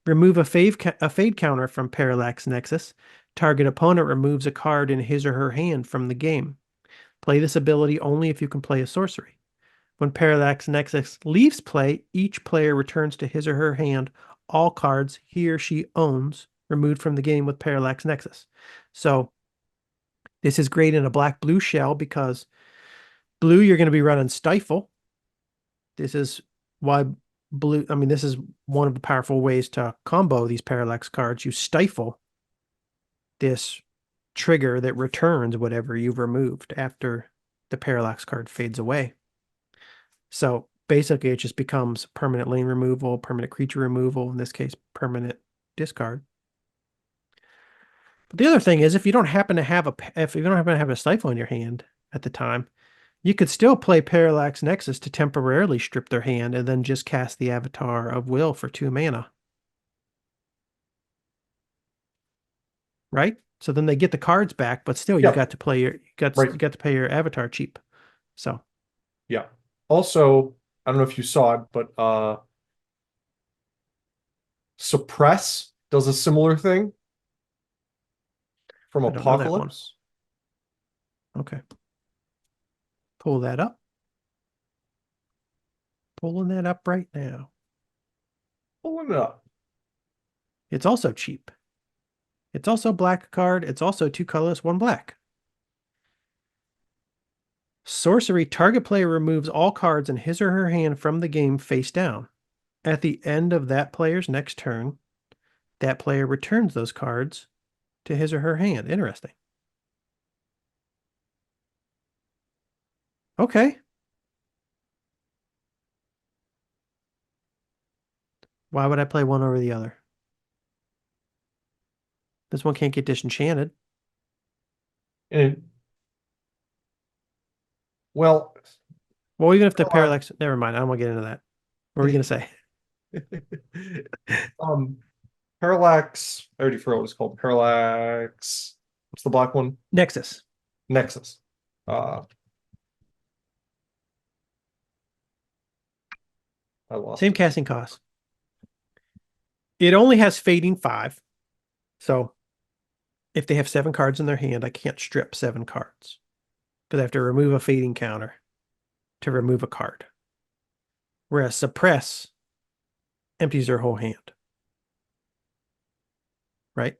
Remove a fade counter from Parallax Nexus. Target opponent removes a card in his or her hand from the game. Play this ability only if you can play a sorcery. When Parallax Nexus leaves play, each player returns to his or her hand all cards he or she owns removed from the game with Parallax Nexus. So this is great in a black-blue shell because blue, you're going to be running Stifle. This is why blue, this is one of the powerful ways to combo these Parallax cards. You Stifle this trigger that returns whatever you've removed after the parallax card fades away. So basically it just becomes permanent lane removal, permanent creature removal, in this case, permanent discard. But the other thing is if you don't happen to have a Stifle in your hand at the time, you could still play Parallax Nexus to temporarily strip their hand and then just cast the Avatar of Will for 2 mana. Right? So then they get the cards back, but still you Yeah. got to play you got to pay your Avatar cheap. So Yeah. Also, I don't know if you saw it, but Suppress does a similar thing from I don't know that one. Apocalypse. Okay. Pull that up. Pulling that up right now. Pulling it up. It's also cheap. It's also black card. It's also 2 colorless, 1 black. Sorcery, target player removes all cards in his or her hand from the game face down. At the end of that player's next turn, that player returns those cards to his or her hand. Interesting. Okay. Why would I play one over the other? This one can't get disenchanted. And well, Well, even if the parallax, never mind. I don't want to get into that. What were you going to say? Parallax. I already forgot what it's called. Parallax. What's the black one? Nexus. Nexus. I lost Same it. casting cost. It only has fading 5. So if they have 7 cards in their hand, I can't strip 7 cards because I have to remove a fading counter to remove a card. Whereas suppress empties their whole hand. Right?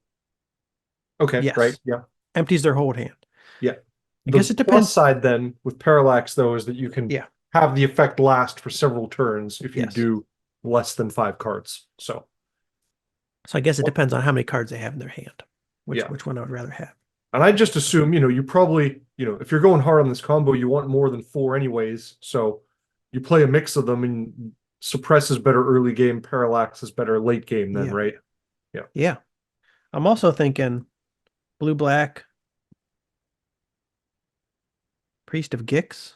Okay, Yes. right. Yeah. Empties their whole hand. Yeah. I guess it The depends. plus side then with Parallax though is that you can have the effect last for several turns if you do less than 5 cards. So I guess it depends on how many cards they have in their hand. Which one I would rather have. And I just assume, you probably, if you're going hard on this combo, you want more than 4 anyways. So you play a mix of them, and Suppress is better early game, Parallax is better late game then, right? Yeah. Yeah. I'm also thinking blue-black, Priest of Gix.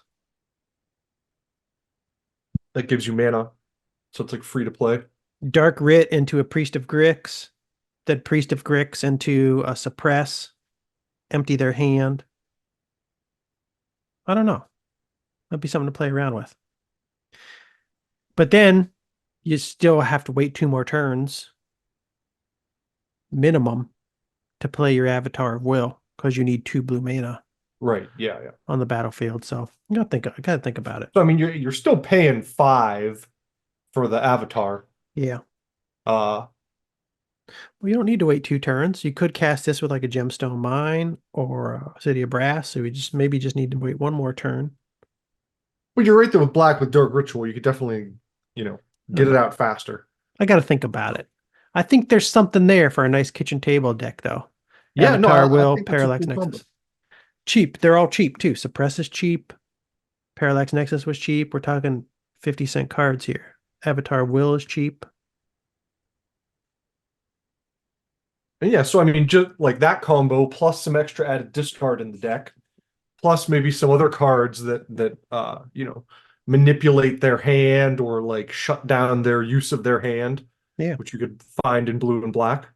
That gives you mana. So it's like free to play. Dark Writ into a Priest of Grix. Then Priest of Grix into a Suppress. Empty their hand. I don't know. That'd be something to play around with. But then you still have to wait 2 more turns minimum to play your Avatar of Will because you need 2 blue mana. Right. Yeah. Yeah. On the battlefield. So I gotta think about it. So I mean, you're still paying 5 for the Avatar. Yeah. Well, you don't need to wait 2 turns. You could cast this with like a Gemstone Mine or a City of Brass. So we maybe just need to wait 1 more turn. Well, you're right there with black with Dark Ritual. You could definitely, get it out faster. I got to think about it. I think there's something there for a nice kitchen table deck, though. Yeah, Avatar no, Will, I think Parallax cool Nexus. combo. Cheap. They're all cheap too. Suppress is cheap. Parallax Nexus was cheap. We're talking 50-cent cards here. Avatar Will is cheap. And yeah, so I mean, just like that combo plus some extra added discard in the deck, plus maybe some other cards that manipulate their hand or like shut down their use of their hand, which you could find in blue and black.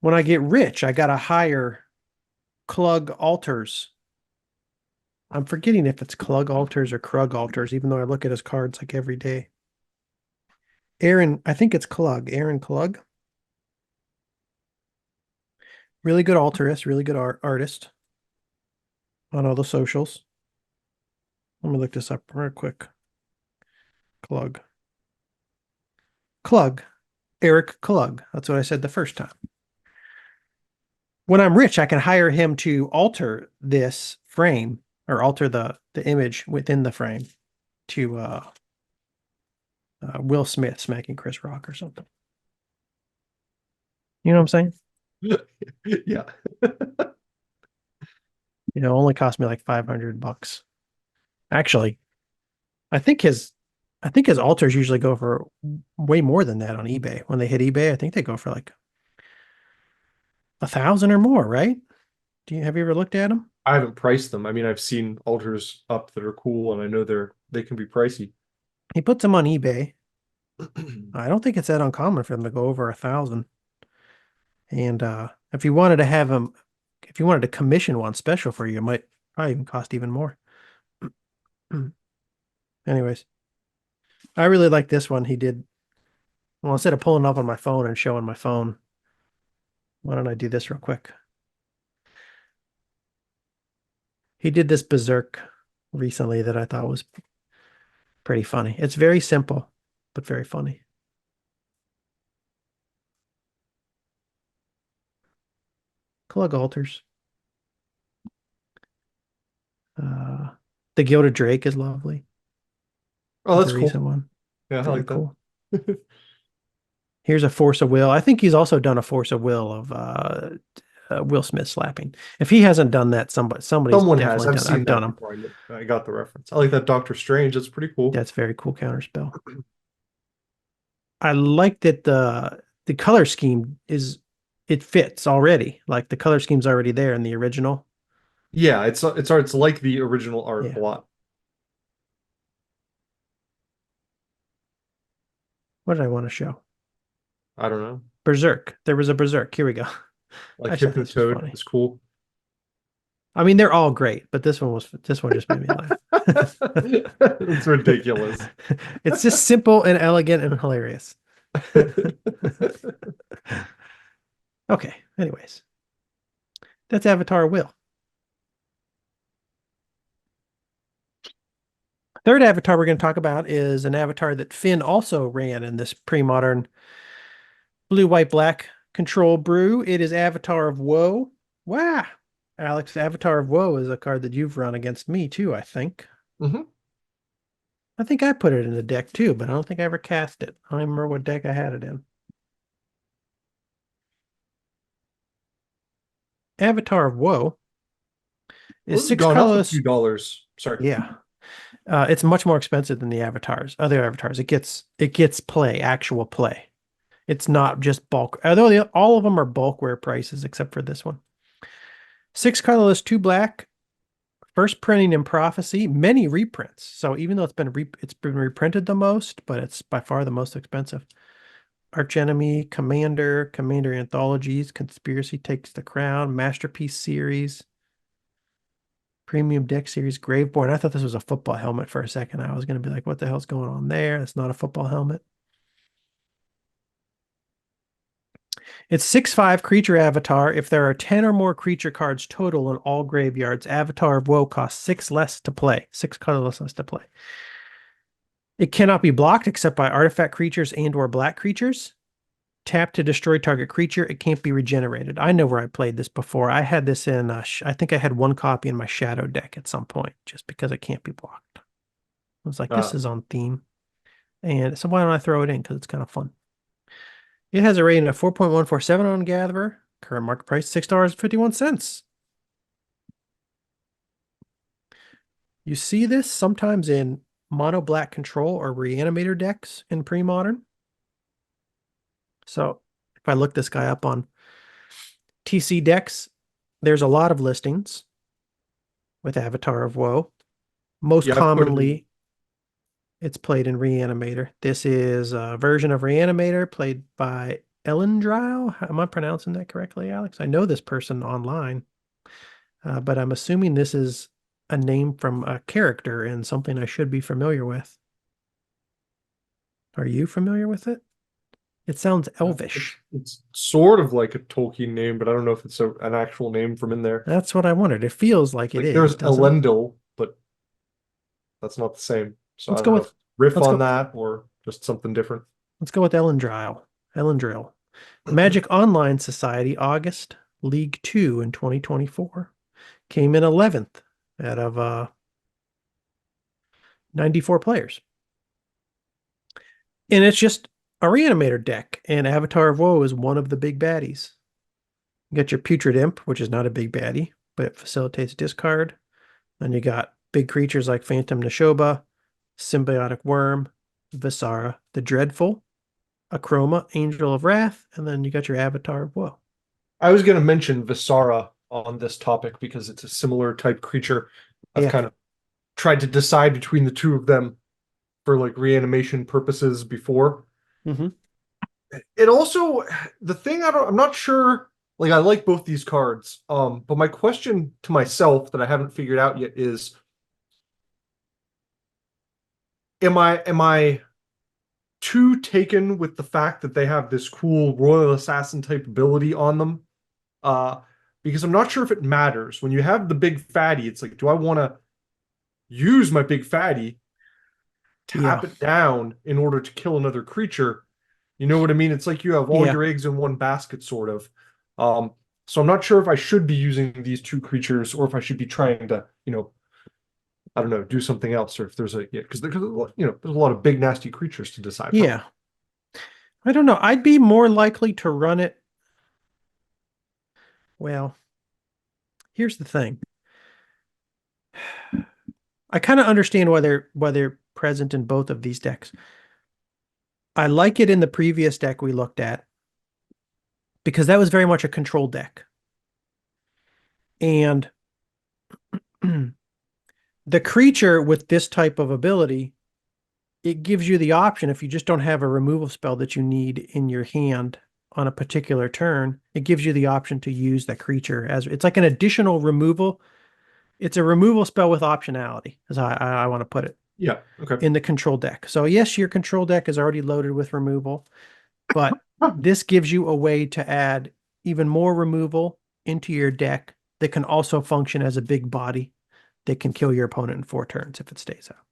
When I get rich, I gotta hire Klug Altars. I'm forgetting if it's Klug Altars or Krug Altars, even though I look at his cards like every day. I think it's Klug. Aaron Klug. Really good altarist, really good artist on all the socials. Let me look this up real quick. Klug. Eric Klug. That's what I said the first time. When I'm rich, I can hire him to alter this frame or alter the image within the frame to Will Smith smacking Chris Rock or something. You know what I'm saying? Yeah. You know, only cost me like $500. Actually, I think his I think his altars usually go for way more than that on eBay. When they hit eBay, I think they go for like 1,000 or more, right? Have you ever looked at them? I haven't priced them. I mean, I've seen altars up that are cool, and I know they can be pricey. He puts them on eBay. I don't think it's that uncommon for them to go over 1,000. And if you wanted to have them, if you wanted to commission one special for you, it might probably even cost even more. Anyways, I really like this one. He did, well, instead of pulling up on my phone and showing my phone, why don't I do this real quick? He did this Berserk recently that I thought was pretty funny. It's very simple, but very funny. Clug altars. Uh, the Gilded Drake is lovely. Oh, It's that's a cool. recent one. Yeah, I Very like that. cool. Here's a Force of Will. I think he's also done a Force of Will of Will Smith slapping. If he hasn't done that, somebody's Someone has. definitely I've done. seen I've done that them. before. I got the reference. I like that Doctor Strange. That's pretty cool. That's very cool counterspell. I like that the color scheme is it fits already. Like the color scheme's already there in the original. Yeah, it's like the original art a Yeah. lot. What did I want to show? I don't know. Berserk. There was a Berserk. Here we go. Like I just thought this was Hypnotoad funny. is cool. I mean, they're all great, but this one just made me laugh. It's ridiculous. It's just simple and elegant and hilarious. Okay, anyways. That's Avatar Will. Third avatar we're going to talk about is an avatar that Finn also ran in this pre-modern blue, white, black control brew. It is Avatar of Woe. Wow. Alex, Avatar of Woe is a card that you've run against me too, I think. Hmm. I think I put it in the deck too, but I don't think I ever cast it. I don't even remember what deck I had it in. Avatar of Woe Well, is this has six gone up a colorless. few dollars. Sorry. Yeah. It's much more expensive than the avatars, other avatars. It gets play, actual play. It's not just bulk, although all of them are bulkware prices except for this one. 6 colorless, 2 black, first printing in Prophecy, many reprints. So even though it's been reprinted the most, but it's by far the most expensive. Archenemy, Commander Anthologies, Conspiracy Takes the Crown, Masterpiece Series, Premium Deck Series, Graveborn. I thought this was a football helmet for a second. I was going to be like, what the hell's going on there? It's not a football helmet. It's 6/5 creature avatar. If there are 10 or more creature cards total in all graveyards, Avatar of Woe costs 6 less to play, 6 colorless less to play. It cannot be blocked except by artifact creatures and or black creatures. Tap to destroy target creature. It can't be regenerated. I know where I played this before. I had this in, I think I had one copy in my shadow deck at some point, just because it can't be blocked. I was like, this Uh, is on theme. And so why don't I throw it in? Because it's kind of fun. It has a rating of 4.147 on Gatherer. Current market price, $6.51. You see this sometimes in mono black control or reanimator decks in pre-modern. So if I look this guy up on TC decks, there's a lot of listings with Avatar of Woe. Most yeah, I've put it in. commonly, it's played in Reanimator. This is a version of Reanimator played by Elendrile. Am I pronouncing that correctly, Alex? I know this person online, but I'm assuming this is a name from a character and something I should be familiar with. Are you familiar with it? It sounds elvish. It's sort of like a Tolkien name, but I don't know if it's an actual name from in there. That's what I wondered. It feels like it Like is, there's doesn't it? Elendil, but that's not the same. So I Let's don't go know with if riff let's on go that or just something different. let's go with Elendrile. Elendril. Magic Online Society, August, League 2 in 2024. Came in 11th out of 94 players. And it's just a reanimator deck, and Avatar of Woe is one of the big baddies. You got your Putrid Imp, which is not a big baddie, but it facilitates discard. Then you got big creatures like Phantom Neshoba, Symbiotic Worm, Visara, the Dreadful, Akroma, Angel of Wrath, and then you got your Avatar of Woe. I was going to mention Visara on this topic because it's a similar type creature. I've Yeah. kind of tried to decide between the two of them for like reanimation purposes before. Mm-hmm. It also, the thing I'm not sure, like I like both these cards. But my question to myself that I haven't figured out yet is, am I too taken with the fact that they have this cool Royal Assassin type ability on them? Uh, because I'm not sure if it matters. When you have the big fatty, it's like, do I want to use my big fatty, Yeah. tap it down in order to kill another creature? You know what I mean? It's like you have all Yeah. your eggs in one basket, sort of. Um, so I'm not sure if I should be using these two creatures or if I should be trying to, I don't know, do something else, or if there's because there's a lot of big nasty creatures to decide from. Yeah. I don't know. I'd be more likely to run it. Well, here's the thing. I kind of understand why they're present in both of these decks. I like it in the previous deck we looked at because that was very much a control deck. And the creature with this type of ability, it gives you the option if you just don't have a removal spell that you need in your hand on a particular turn, it gives you the option to use that creature as it's like an additional removal. It's a removal spell with optionality, as I want to put it, Yeah. Okay. in the control deck. So yes, your control deck is already loaded with removal, but this gives you a way to add even more removal into your deck that can also function as a big body that can kill your opponent in 4 turns if it stays out.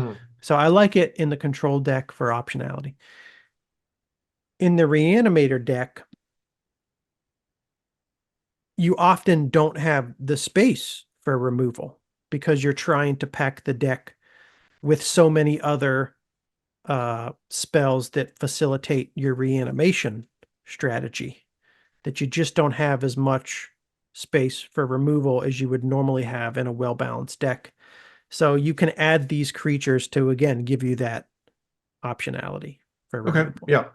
Mhm. So I like it in the control deck for optionality. In the Reanimator deck, you often don't have the space for removal because you're trying to pack the deck with so many other spells that facilitate your reanimation strategy that you just don't have as much space for removal as you would normally have in a well-balanced deck. So you can add these creatures to, again, give you that optionality for Okay. removal. Yeah.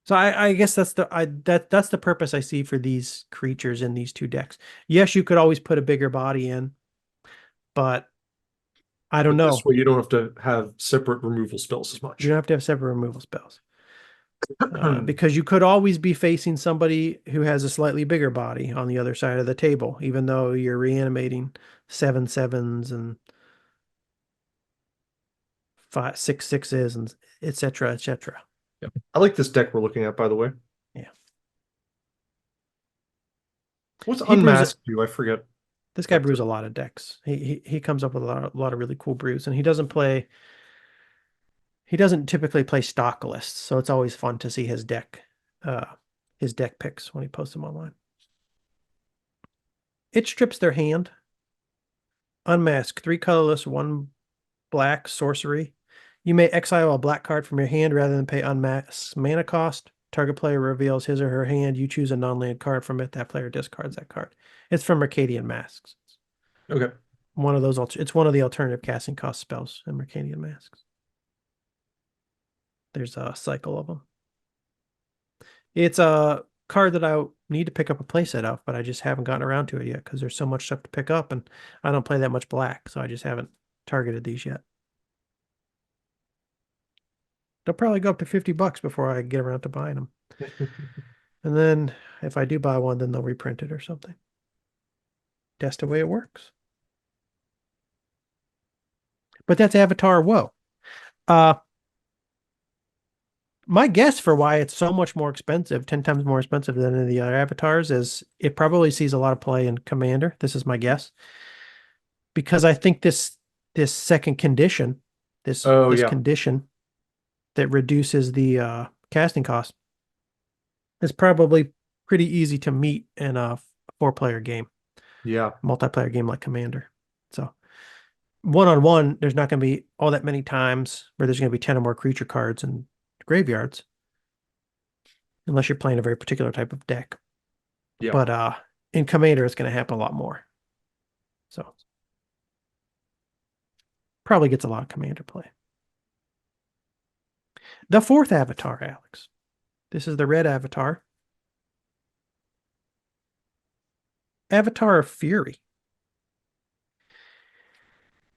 So I guess that's the purpose I see for these creatures in these two decks. Yes, you could always put a bigger body in, but I don't But this know. way you don't have to have separate removal spells as You much. don't have to have separate removal spells. Because you could always be facing somebody who has a slightly bigger body on the other side of the table, even though you're reanimating 7/7s and 5/6/6s and etc. etc. Yeah. I like this deck we're looking at, by the way. Yeah, What's he brews. Unmasked do? I forget. This guy That's brews it. a lot of decks. He comes up with a lot of really cool brews, and he doesn't play. He doesn't typically play stock lists, so it's always fun to see his deck picks when he posts them online. It strips their hand. Unmask 3 colorless, 1 black sorcery. You may exile a black card from your hand rather than pay unmasked mana cost. Target player reveals his or her hand. You choose a non-land card from it. That player discards that card. It's from Mercadian Masks. Okay. It's one of the alternative casting cost spells in Mercadian Masks. There's a cycle of them. It's a card that I need to pick up a playset of, but I just haven't gotten around to it yet because there's so much stuff to pick up, and I don't play that much black, so I just haven't targeted these yet. They'll probably go up to $50 before I get around to buying them. And then if I do buy one, then they'll reprint it or something. That's the way it works. But that's Avatar Woe. Uh, my guess for why it's so much more expensive, 10 times more expensive than any of the other avatars, is it probably sees a lot of play in Commander. This is my guess. Because I think this second condition, this Oh this yeah. condition that reduces the casting cost is probably pretty easy to meet in a 4-player game, Yeah. multiplayer game like Commander. So one-on-one, there's not going to be all that many times where there's going to be 10 or more creature cards in graveyards, unless you're playing a very particular type of deck. Yeah. But in Commander, it's going to happen a lot more. So probably gets a lot of Commander play. The fourth avatar, Alex. This is the red avatar. Avatar of Fury.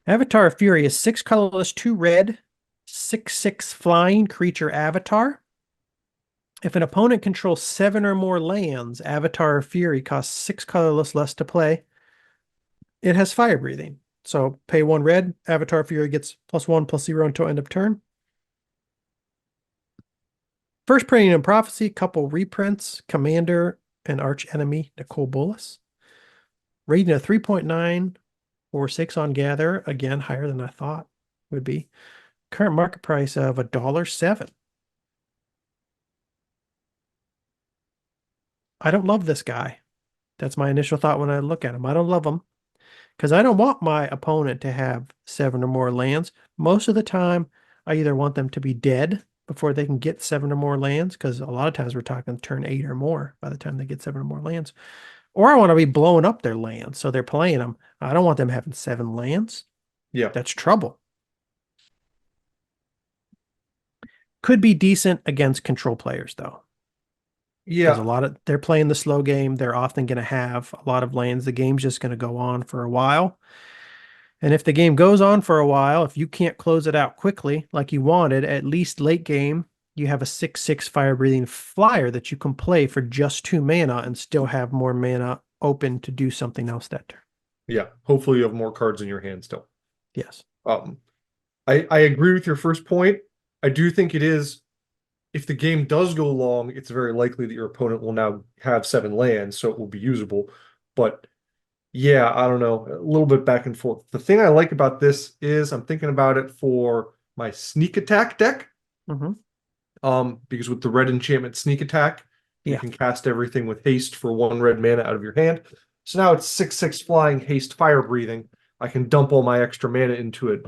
Avatar of Fury is 6 colorless, 2 red, 6/6 flying creature avatar. If an opponent controls 7 or more lands, Avatar of Fury costs 6 colorless less to play. It has fire breathing. So pay 1 red, Avatar of Fury gets +1/+0 until end of turn. First Printing and Prophecy, couple reprints, Commander and Arch Enemy, Nicole Bolas. Rating of 3.946 on Gather, again higher than I thought would be. Current market price of $1.07. I don't love this guy. That's my initial thought when I look at him. I don't love him because I don't want my opponent to have 7 or more lands. Most of the time, I either want them to be dead before they can get 7 or more lands, because a lot of times we're talking turn 8 or more by the time they get 7 or more lands. Or I want to be blowing up their lands, so they're playing them. I don't want them having 7 lands. Yeah. That's trouble. Could be decent against control players, though. Because Yeah. they're playing the slow game. They're often going to have a lot of lands. The game's just going to go on for a while. And if the game goes on for a while, if you can't close it out quickly like you wanted, at least late game, you have a 6/6 fire breathing flyer that you can play for just 2 mana and still have more mana open to do something else that turn. Yeah. Hopefully you have more cards in your hand still. Yes. Um, I agree with your first point. I do think it is, if the game does go long, it's very likely that your opponent will now have 7 lands, so it will be usable. But yeah, I don't know, a little bit back and forth. The thing I like about this is I'm thinking about it for my sneak attack deck. Mm-hmm. Because with the red enchantment sneak attack, you Yeah. can cast everything with haste for 1 red mana out of your hand. So now it's 6/6 flying, haste, fire breathing. I can dump all my extra mana into it,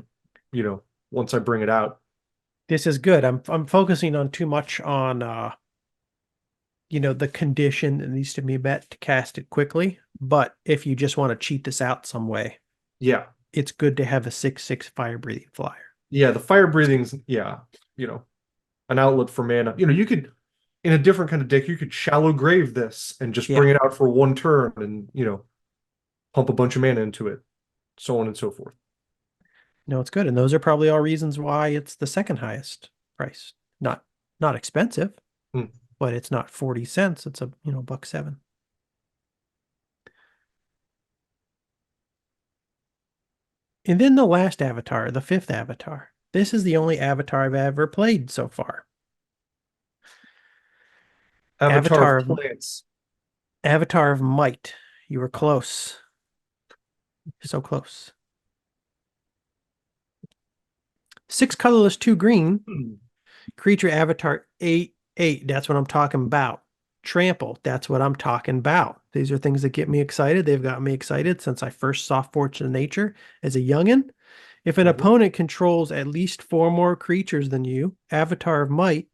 once I bring it out. This is good. I'm focusing on too much on the condition that needs to be met to cast it quickly. But if you just want to cheat this out some way, Yeah. it's good to have a 6/6 fire breathing flyer. Yeah, the fire breathing's, yeah, an outlet for mana. You could, in a different kind of deck, you could shallow grave this and just Yeah. bring it out for 1 turn and, pump a bunch of mana into it, so on and so forth. No, it's good. And those are probably all reasons why it's the second highest price. Not expensive, Hmm. but it's not 40 cents. It's $1.07. And then the last avatar, the fifth avatar. This is the only avatar I've ever played so far. Avatar Avatar of of Plants. Avatar of Might. You were close. So close. 6 colorless, 2 green. Hmm. Creature avatar 8/8. That's what I'm talking about. Trample. That's what I'm talking about. These are things that get me excited. They've got me excited since I first saw Fortune of Nature as a youngin. If an Mhm. opponent controls at least 4 more creatures than you, Avatar of Might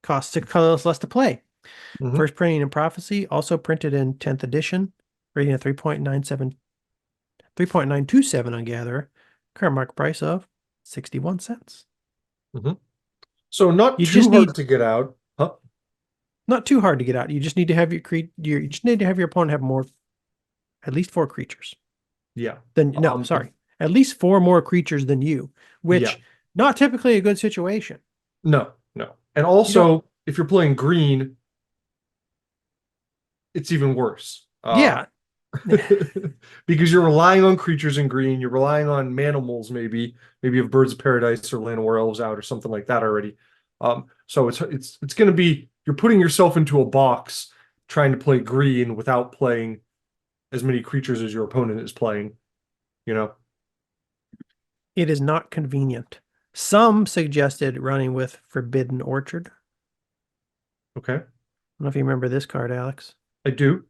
costs 6 colorless less to play. Mhm. First printing in Prophecy, also printed in 10th edition, rating at 3.927 on Gatherer. Current market price of 61 cents. Mhm. So not You just too hard need to get out. Huh? Not too hard to get out. You just need to have you just need to have your opponent have more, at least 4 creatures. Yeah. Then no, sorry, at least 4 more creatures than you, Yeah. which not typically a good situation. No, no. And You don't. also, if you're playing green, it's even worse. Yeah, Because you're relying on creatures in green, you're relying on manimals, maybe you have Birds of Paradise or Llanowar Elves out or something like that already. So it's going to be, you're putting yourself into a box trying to play green without playing as many creatures as your opponent is playing, you know? it is not convenient. Some suggested running with Forbidden Orchard. Okay, I don't know if you remember this card, Alex. I do.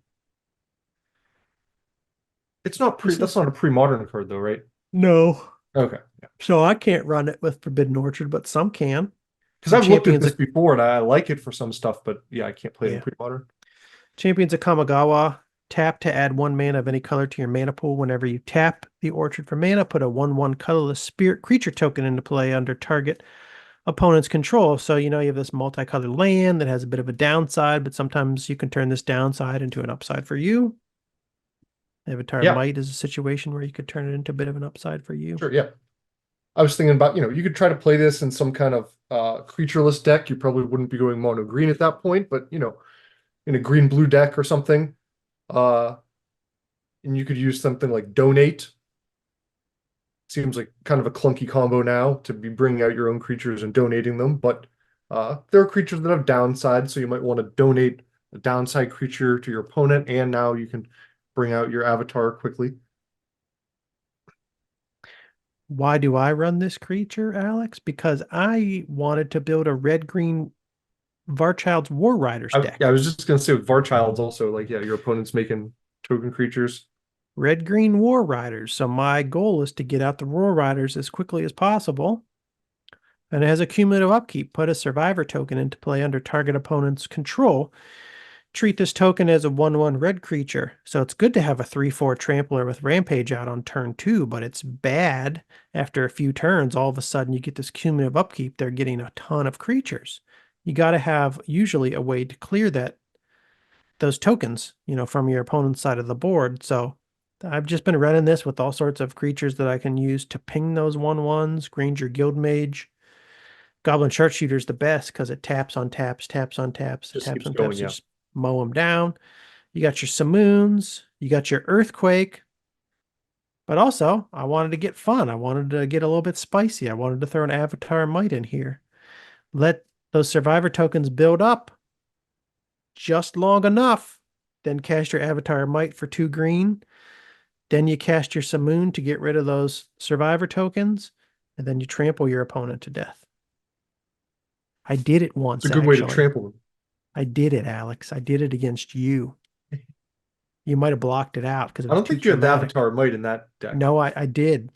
It's not This that's is not a pre-modern card though, right? no. Okay. So I can't run it with Forbidden Orchard, but some can. Because And I've looked at Champions this of before and I like it for some stuff, but yeah, I can't play it in yeah. pre-modern. Champions of Kamigawa. Tap to add 1 mana of any color to your mana pool. Whenever you tap the Orchard for mana, put a 1/1 colorless spirit creature token into play under target opponent's control. So, you have this multicolored land that has a bit of a downside, but sometimes you can turn this downside into an upside for you. Avatar Yeah, Might is a situation where you could turn it into a bit of an upside for you. sure. Yeah. I was thinking about, you could try to play this in some kind of creatureless deck. You probably wouldn't be going mono green at that point, but in a green blue deck or something. Uh, and you could use something like donate. Seems like kind of a clunky combo now to be bringing out your own creatures and donating them, but there are creatures that have downside, so you might want to donate a downside creature to your opponent, and now you can bring out your avatar quickly. Why do I run this creature, Alex? Because I wanted to build a red-green Varchild's War Riders deck. I was just gonna say with Varchild's also, like, yeah, your opponent's making token creatures. Red-green War Riders. So my goal is to get out the War Riders as quickly as possible. And it has a cumulative upkeep. Put a survivor token into play under target opponent's control. Treat this token as a 1/1 red creature. So it's good to have a 3/4 trampler with Rampage out on turn 2, but it's bad after a few turns. All of a sudden, you get this cumulative upkeep. They're getting a ton of creatures. You got to have usually a way to clear those tokens, from your opponent's side of the board. So I've just been running this with all sorts of creatures that I can use to ping those 1/1s. Granger Guildmage. Goblin Sharpshooter's the best because it taps on taps, taps on taps, Just taps keeps on going, taps. yeah. You just mow them down. You got your Simoons. You got your Earthquake. But also, I wanted to get fun. I wanted to get a little bit spicy. I wanted to throw an Avatar Might in here. Let those Survivor tokens build up just long enough. Then cast your Avatar Might for 2 green. Then you cast your Simoon to get rid of those Survivor tokens. And then you trample your opponent to death. I did it once, It's a good way to actually. trample them. I did it, Alex. I did it against you. You might have blocked it out because it I was don't too think you had the traumatic. Avatar Might in that deck. No, I did.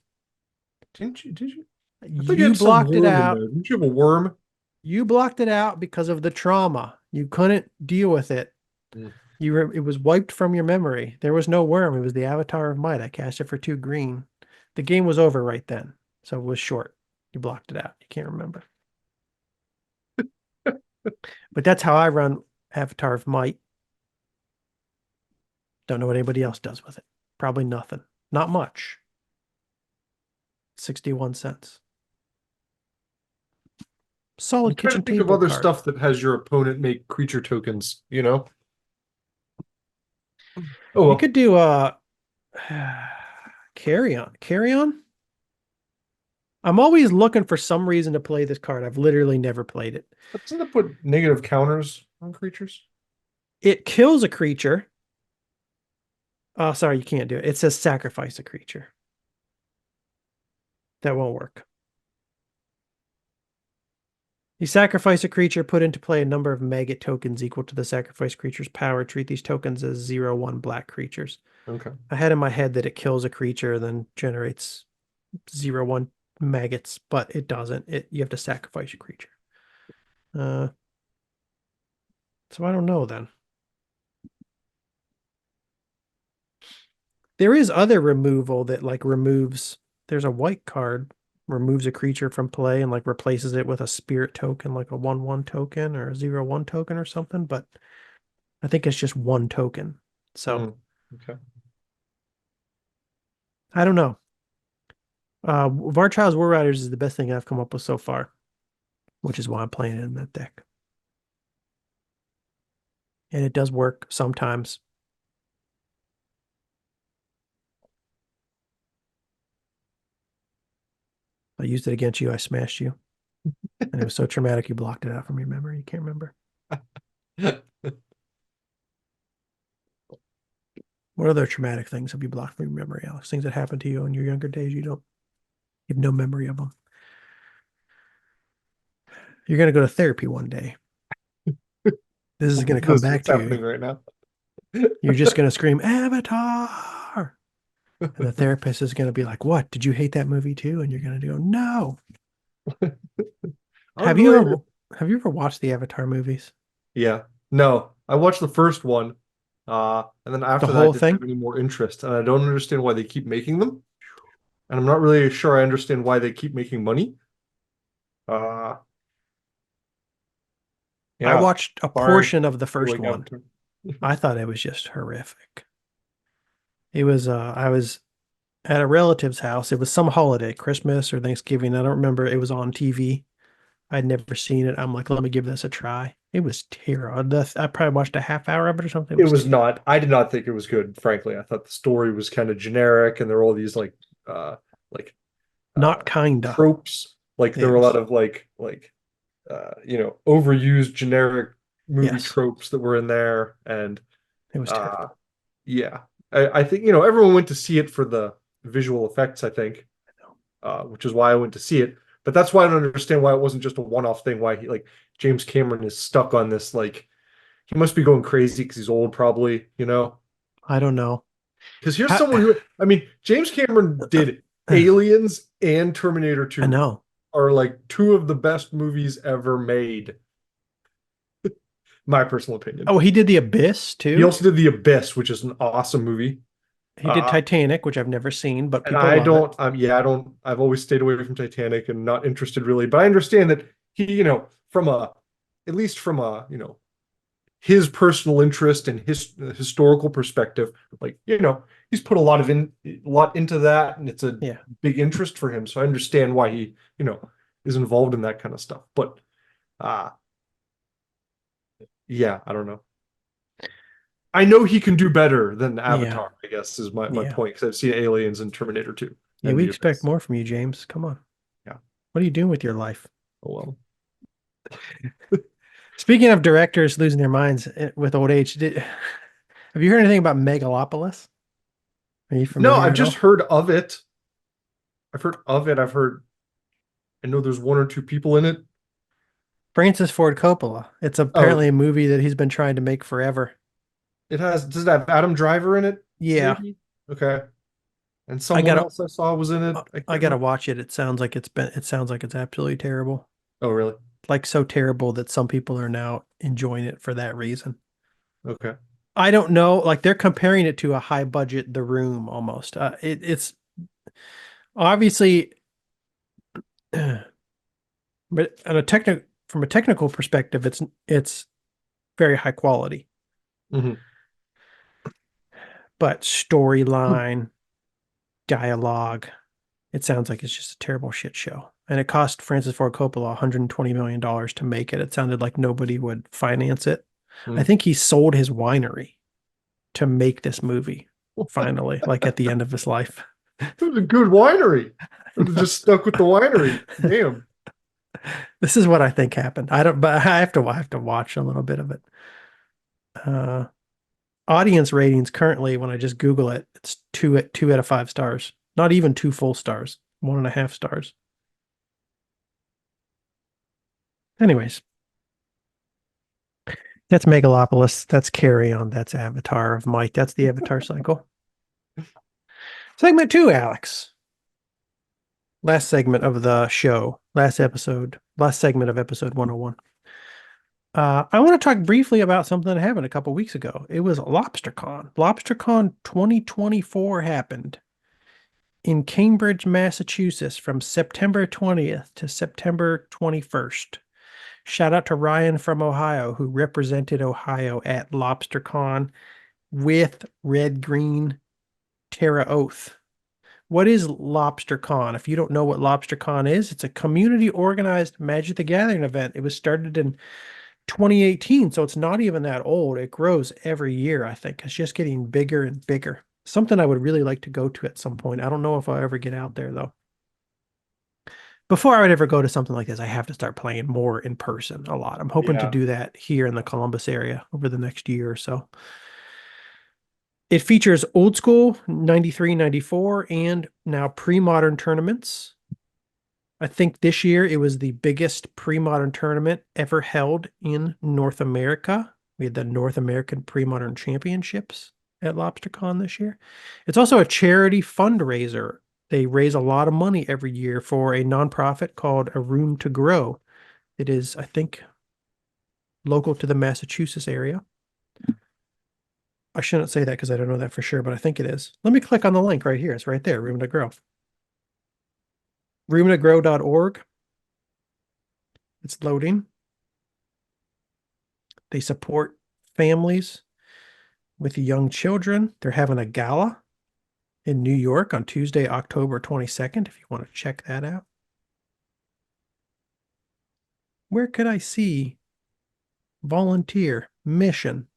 Didn't you? Did you? I thought you You had some blocked it worm in out. there. Didn't you have a worm? You blocked it out because of the trauma. You couldn't deal with it. Mm. It was wiped from your memory. There was no worm. It was the Avatar of Might. I cast it for 2 green. The game was over right then. So it was short. You blocked it out. You can't remember. But that's how I run Avatar of Might. Don't know what anybody else does with it. Probably nothing. Not much. 61 cents. I'm Solid trying to kitchen think of table other card. stuff that has your opponent make creature tokens, Oh, You well. could do carry on. Carry on? I'm always looking for some reason to play this card. I've literally never played it. But doesn't it put negative counters on creatures? It kills a creature. Oh, sorry, you can't do it. It says sacrifice a creature. That won't work. You sacrifice a creature, put into play a number of maggot tokens equal to the sacrifice creature's power. Treat these tokens as 0/1 black creatures. Okay. I had in my head that it kills a creature, then generates 0/1 maggots, but it doesn't. You have to sacrifice your creature. So I don't know then. There is other removal that removes. There's a white card, removes a creature from play and replaces it with a spirit token, like a 1/1 token or a 0/1 token or something, but I think it's just 1 token. So Okay. I don't know. Varchild's War Riders is the best thing I've come up with so far, which is why I'm playing it in that deck. And it does work sometimes. I used it against you. I smashed you. And it was so traumatic you blocked it out from your memory. You can't remember. What other traumatic things have you blocked from your memory, Alex? Things that happened to you in your younger days, you have no memory of them. You're going to go to therapy one day. This is going to come back What's to happening you. right now? You're just going to scream, Avatar! And the therapist is going to be like, what? Did you hate that movie too? And you're going to go, no. Have you ever watched the Avatar movies? Yeah. No, I watched the first one. And then The after that, I whole didn't thing? have any more interest, and I don't understand why they keep making them. And I'm not really sure I understand why they keep making money. Uh, I yeah, watched a sorry. portion of the You first like one. Avatar. I thought it was just horrific. It was I was at a relative's house. It was some holiday, Christmas or Thanksgiving. I don't remember. It was on TV. I'd never seen it. I'm like, let me give this a try. It was terrible. I probably watched a half hour of it or something. It It was was not. I did not think it was good, frankly. I thought the story was kind of generic, and there were all these like not kinda. tropes. Like there It were a lot was of overused generic movie yes. tropes that were in there, and It was uh, terrible. yeah, I think everyone went to see it for the visual effects. I think, which is why I went to see it. But that's why I don't understand why it wasn't just a one-off thing. Why James Cameron is stuck on this. Like he must be going crazy because he's old, probably. I don't know. Because here's How, someone who, I mean, James Cameron did I Aliens and Terminator 2 know. are like two of the best movies ever made, my personal opinion. Oh, he did The Abyss He too. also did The Abyss, which is an awesome movie. He did Uh, Titanic, which I've never seen, but and people I love it. don't, yeah, I don't, I've always stayed away from Titanic and not interested really, but I understand that from at least from his personal interest and his historical perspective, he's put a lot into that, and it's a Yeah. big interest for him. So I understand why he, is involved in that kind of stuff. But uh yeah, I don't know. I know he can do better than Yeah. Avatar, I guess is my Yeah. point, because I've seen Aliens and Terminator 2 Yeah. and We The expect Abyss. more from you, James. Come on. Yeah. What are you doing with your life? Oh well. Speaking of directors losing their minds with old age, have you heard anything about Megalopolis? Are you No, familiar I've at just all? heard of it. I've heard of it. I know there's one or two people in it. Francis Ford Coppola. It's apparently Oh, a movie that he's been trying to make forever. does it have Adam Driver in it? Yeah. Maybe? Okay. And I someone gotta else I saw was in it. I I can't gotta remember. watch it. It sounds like it's absolutely terrible. Oh, really? Like so terrible that some people are now enjoying it for that reason. Okay. I don't know. Like they're comparing it to a high budget The Room almost. It's obviously, but from a technical perspective, it's very high quality. Hmm. But storyline, dialogue, it sounds like it's just a terrible shit show. And it cost Francis Ford Coppola $120 million to make it. It sounded like nobody would finance it. I Hmm. think he sold his winery to make this movie finally, like at the end of his life. It was a good winery. Would have No. just stuck with the winery. Damn. This is what I think happened. I don't, but I have to watch a little bit of it. Uh, Audience ratings currently, when I just Google it, it's two out of 5 stars. Not even two full stars, 1.5 stars. Anyways, that's Megalopolis. That's Carry On. That's Avatar of Mike. That's the Avatar cycle. Segment 2, Alex. Last segment of the show. Last segment of episode 101. I want to talk briefly about something that happened a couple weeks ago. It was Lobstercon. Lobstercon 2024 happened in Cambridge, Massachusetts from September 20th to September 21st. Shout out to Ryan from Ohio, who represented Ohio at Lobstercon with Red Green Terra Oath. What is Lobstercon? If you don't know what Lobstercon is, it's a community organized Magic the Gathering event. It was started in 2018, so it's not even that old. It grows every year, I think. It's just getting bigger and bigger. Something I would really like to go to at some point. I don't know if I'll ever get out there though. Before I would ever go to something like this, I have to start playing more in person a lot. I'm hoping to Yeah. do that here in the Columbus area over the next year or so. It features old school 93, 94, and now pre-modern tournaments. I think this year it was the biggest pre-modern tournament ever held in North America. We had the North American Premodern Championships at LobsterCon this year. It's also a charity fundraiser. They raise a lot of money every year for a nonprofit called A Room to Grow. It is, I think, local to the Massachusetts area. I shouldn't say that because I don't know that for sure, but I think it is. Let me click on the link right here. It's right there, Room to Grow. roomtogrow.org. It's loading. They support families with young children. They're having a gala in New York on Tuesday, October 22nd, if you want to check that out. Where could I see volunteer mission?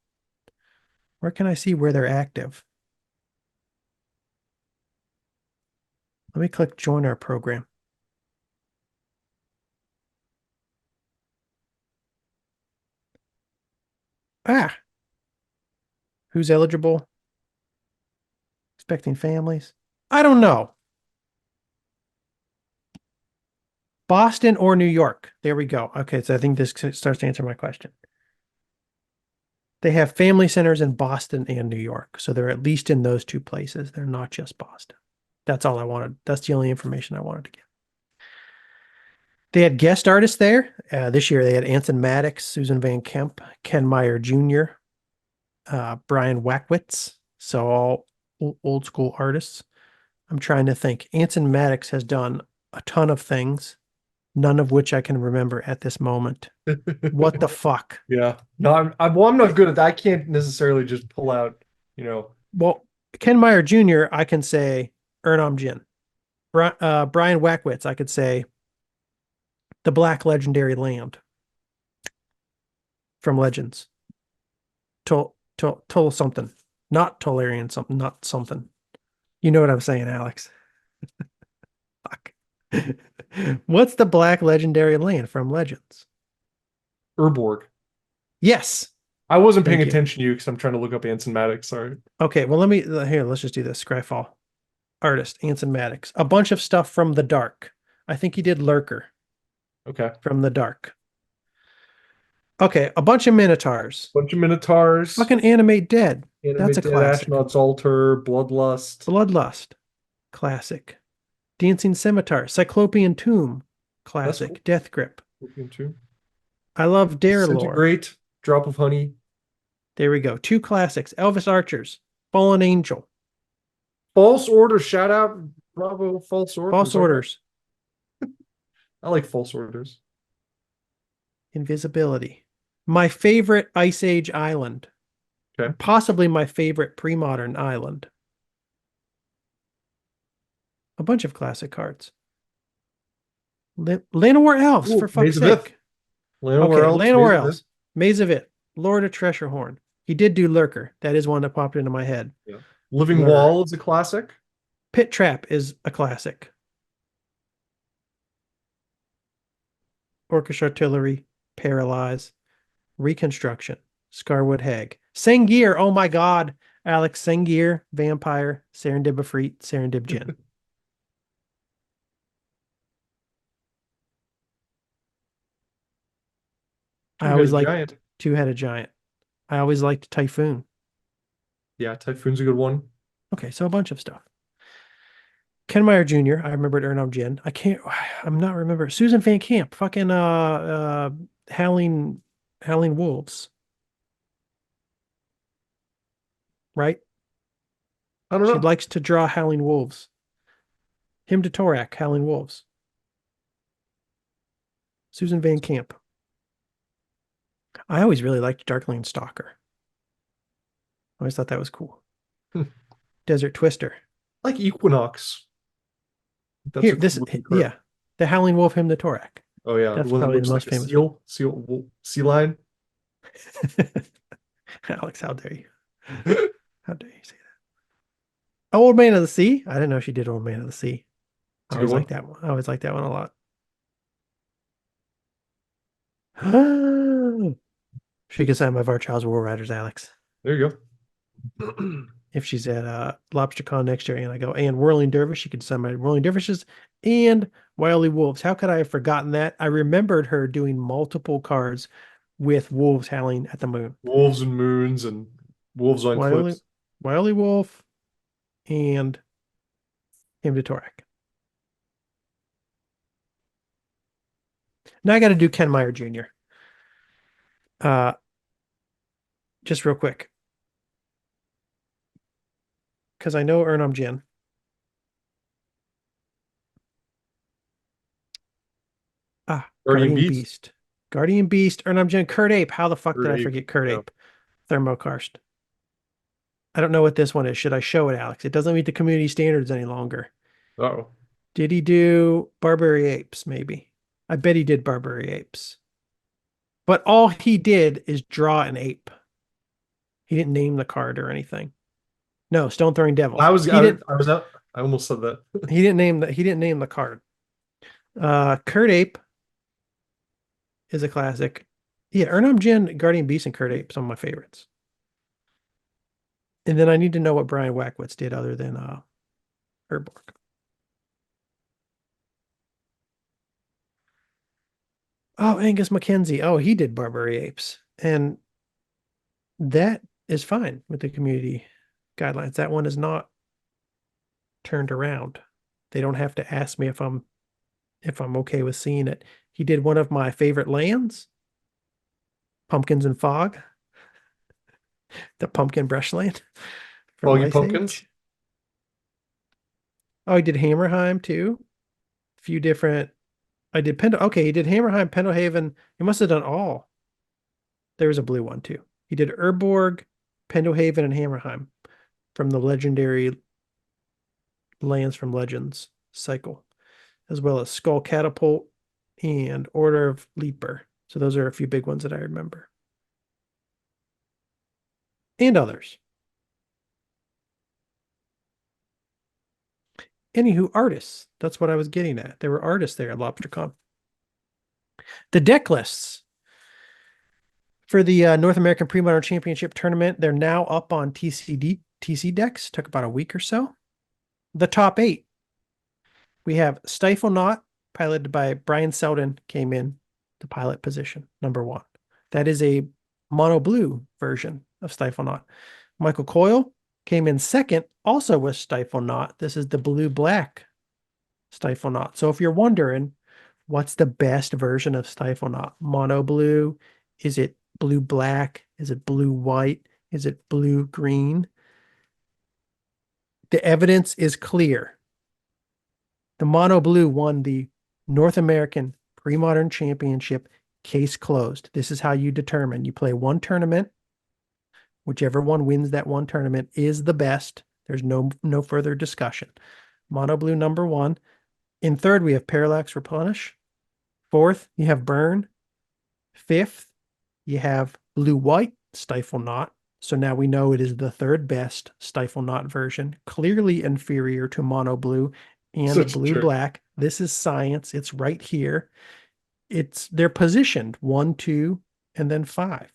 Where can I see where they're active? Let me click join our program. Ah, who's eligible? Expecting families? I don't know. Boston or New York? There we go. Okay, so I think this starts to answer my question. They have family centers in Boston and New York. So they're at least in those two places. They're not just Boston. That's all I wanted. That's the only information I wanted to get. They had guest artists there. This year they had Anson Maddox, Susan Van Kemp, Ken Meyer Jr., Brian Wackwitz. So all old school artists. I'm trying to think. Anson Maddox has done a ton of things, none of which I can remember at this moment. What the fuck? Yeah. No, I'm not good at that. I can't necessarily just pull out, Well, Ken Meyer Jr., I can say Ernam Jin. Brian Wackwitz, I could say the Black Legendary Land from Legends. Tol something. Not Tolarian something, not something. You know what I'm saying, Alex. Fuck. What's the Black Legendary Land from Legends? Urborg. Yes. I wasn't paying Thank you. attention to you because I'm trying to look up Anson Maddox. Sorry. Okay, well, let's just do this. Scryfall. Artist, Anson Maddox. A bunch of stuff from the dark. I think he did Lurker Okay. from the dark. Okay, a bunch of Minotaurs. Bunch of Minotaurs. Fucking Animate Dead. That's Animate a Dead, classic. Ashnod's Altar, Bloodlust. Bloodlust. Classic. Dancing Scimitar. Cyclopean Tomb. That's Classic. cool. Death Grip. Looking too. I love Dare Lore. Disintegrate, Drop of Honey. There we go. Two classics. Elvis Archers. Fallen Angel. False Order, shout out. Bravo, False Orders. False Orders. I like False Orders. Invisibility. My favorite Ice Age island. Okay. Possibly my favorite pre-modern island. A bunch of classic cards. Llanowar Elves, Ooh, for fuck's Maze of Ith. sake. Llanowar Elves, Llanowar Maze of Elves. Ith. Maze of It. Lord of Treasurehorn. He did do Lurker. That is one that popped into my head. Yeah. Living Blur. Wall is a classic. Pit Trap is a classic. Orcish Artillery. Paralyze. Reconstruction. Scarwood Hag. Sengir. Oh my god. Alex Sengir. Vampire. Serendib Efreet. Serendib Jin. I always liked Giant. Two-Headed Giant. I always liked Typhoon. Yeah, Typhoon's a good one. Okay, so a bunch of stuff. Ken Meyer Jr. I remembered Ernam Jin. I'm not remember. Susan Van Camp. Fucking Howling Wolves. Right? I don't She know. likes to draw Howling Wolves. Him to Torak, Howling Wolves. Susan Van Camp. I always really liked Darkling Stalker. I always thought that was cool. Hmm. Desert Twister. Like Equinox. That's Here, a cool looking card. yeah. The Howling Wolf, him to Torak. Oh yeah, That's the one that probably looks the like most a famous sea line. Alex, how dare you? How dare you say that? Oh, Old Man of the Sea? I didn't know she did Old Man of the Sea. It's I a good always one. like that one. I always like that one a lot. She could sign my Varchild's War Riders, Alex. There you go. If she's at Lobstercon next year, and I go, and Whirling Dervish, she could sign my Whirling Dervishes and Wily Wolves. How could I have forgotten that? I remembered her doing multiple cards with wolves howling at the moon. Wolves and Moons and Wolves on Wily, Cliffs. Wily Wolf and him to Torak. Now I got to do Ken Meyer Jr. Just real quick. because I know Ernum Jin. Guardian Guardian Beast. Beast. Guardian Beast, Ernum Jin, Kurt Ape. How the fuck did Or I Ape. forget Kurt Yeah. Ape? Thermokarst. I don't know what this one is. Should I show it, Alex? It doesn't meet the community standards any longer. Uh-oh. Did he do Barbary Apes? Maybe. I bet he did Barbary Apes. But all he did is draw an ape. He didn't name the card or anything. No, Stone Throwing Devil. I was He didn't. I was out. I almost said that. He didn't name the. He didn't name the card. Kurt Ape is a classic. Yeah, Ernum Jin, Guardian Beast, and Kurt Ape, some of my favorites. And then I need to know what Brian Wackwitz did other than Herborg. Oh, Angus McKenzie. Oh, he did Barbary Apes. And that is fine with the community guidelines. That one is not turned around. They don't have to ask me if I'm okay with seeing it. He did one of my favorite lands, Pumpkins and Fog, the pumpkin brush land from Foggy Ice Pumpkins. Age. Oh, he did Hammerheim too. A few different. I did Pendle. Okay, he did Hammerheim, Pendelhaven. He must have done all. There was a blue one too. He did Urborg, Pendelhaven, and Hammerheim from the legendary Lands from Legends cycle, as well as Skull Catapult and Order of Leaper. So those are a few big ones that I remember. And others. Anywho, artists. That's what I was getting at. There were artists there at Lobstercon. The deck lists for the North American Premodern Championship tournament, they're now up on TC decks. Took about a week or so. The top 8. We have Stifle Knot, piloted by Brian Selden, came in the pilot position, number 1. That is a mono blue version of Stifle Knot. Michael Coyle came in second, also with Stifle Knot. This is the blue-black Stifle Knot. So if you're wondering, what's the best version of Stifle Knot? Mono blue? Is it blue-black? Is it blue-white? Is it blue-green? The evidence is clear. The mono blue won the North American Premodern Championship, case closed. This is how you determine. You play one tournament. Whichever one wins that one tournament is the best. There's no further discussion. Mono blue number 1. In third, we have Parallax Replenish. Fourth, you have Burn. Fifth, you have blue-white Stifle Knot. So now we know it is the third best Stifle Knot version, clearly inferior to mono blue and Such blue black. This is science. It's right here. They're positioned 1, 2, and then 5.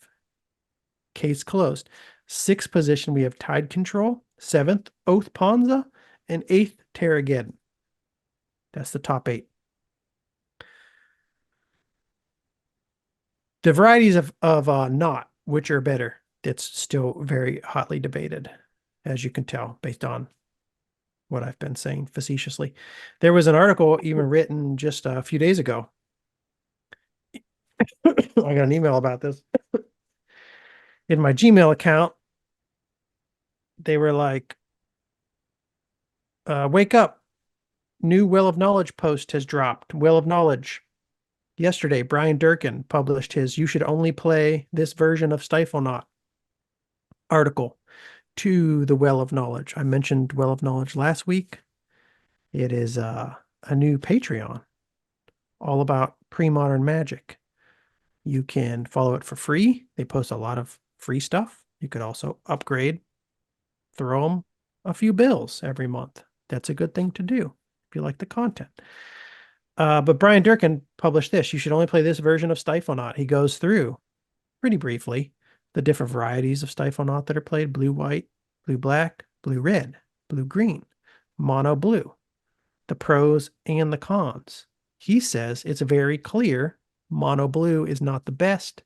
Case closed. 6th position, we have Tide Control. 7th, Oath Ponza, and 8th, Terrageddon. That's the top 8. The varieties of knot, which are better, it's still very hotly debated, as you can tell, based on what I've been saying facetiously. There was an article even written just a few days ago. I got an email about this. In my Gmail account, they were like, wake up. New Well of Knowledge post has dropped. Well of Knowledge. Yesterday, Brian Durkin published his You Should Only Play This Version of Stifle Knot article to the Well of Knowledge. I mentioned Well of Knowledge last week. It is a new Patreon all about pre-modern magic. You can follow it for free. They post a lot of free stuff. You could also upgrade, throw them a few bills every month. That's a good thing to do if you like the content. But Brian Durkin published this. You should only play this version of Stifle Knot. He goes through pretty briefly the different varieties of Stifle Knot that are played: blue-white, blue-black, blue-red, blue-green, mono-blue, the pros and the cons. He says it's very clear mono-blue is not the best.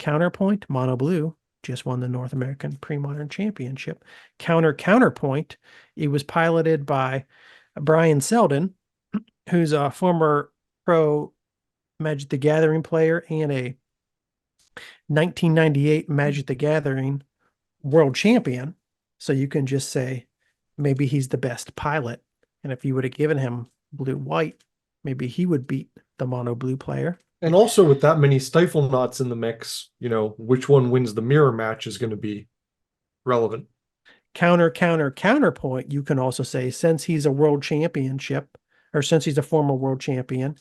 Counterpoint, mono-blue just won the North American Premodern Championship. Counterpoint, it was piloted by Brian Selden, who's a former pro Magic the Gathering player and a 1998 Magic the Gathering world champion. So you can just say maybe he's the best pilot. And if you would have given him blue white, maybe he would beat the mono blue player. And also with that many stifle knots in the mix, which one wins the mirror match is going to be relevant. Counterpoint, you can also say, since he's a world championship, or since he's a former world champion,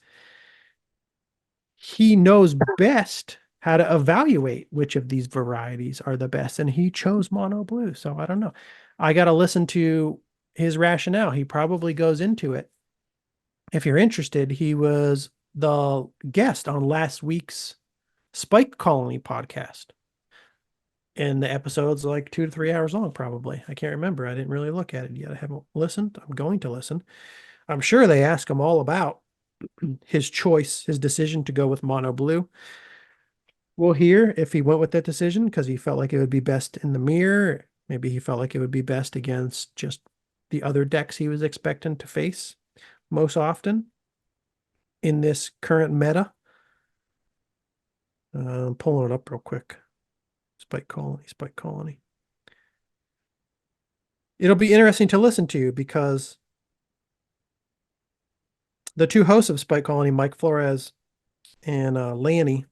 he knows best how to evaluate which of these varieties are the best. And he chose mono blue. So I don't know. I got to listen to his rationale. He probably goes into it. If you're interested, he was the guest on last week's Spike Colony podcast. And the episode's like 2 to 3 hours long, probably. I can't remember. I didn't really look at it yet. I haven't listened. I'm going to listen. I'm sure they ask him all about his choice, his decision to go with mono blue. We'll hear if he went with that decision because he felt like it would be best in the mirror. Maybe he felt like it would be best against just the other decks he was expecting to face most often in this current meta. I'm pulling it up real quick. Spike Colony. It'll be interesting to listen to because the two hosts of Spike Colony, Mike Flores and Lanny,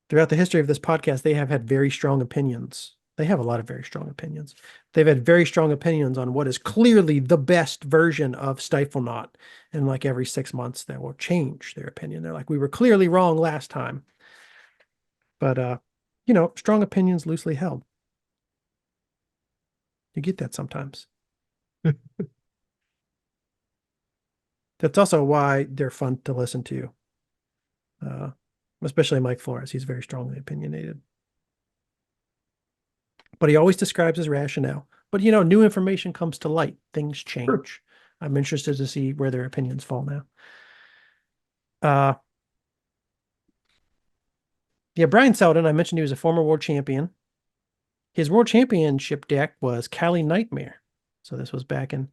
throughout the history of this podcast, they have had very strong opinions. They have a lot of very strong opinions. They've had very strong opinions on what is clearly the best version of Stifle Knot. And like every 6 months, they will change their opinion. They're like, we were clearly wrong last time. But, strong opinions loosely held. You get that sometimes. That's also why they're fun to listen to. Especially Mike Flores. He's very strongly opinionated. But he always describes his rationale. But, new information comes to light. Things change. Sure. I'm interested to see where their opinions fall now. Brian Selden, I mentioned he was a former world champion. His world championship deck was Cali Nightmare. So this was back in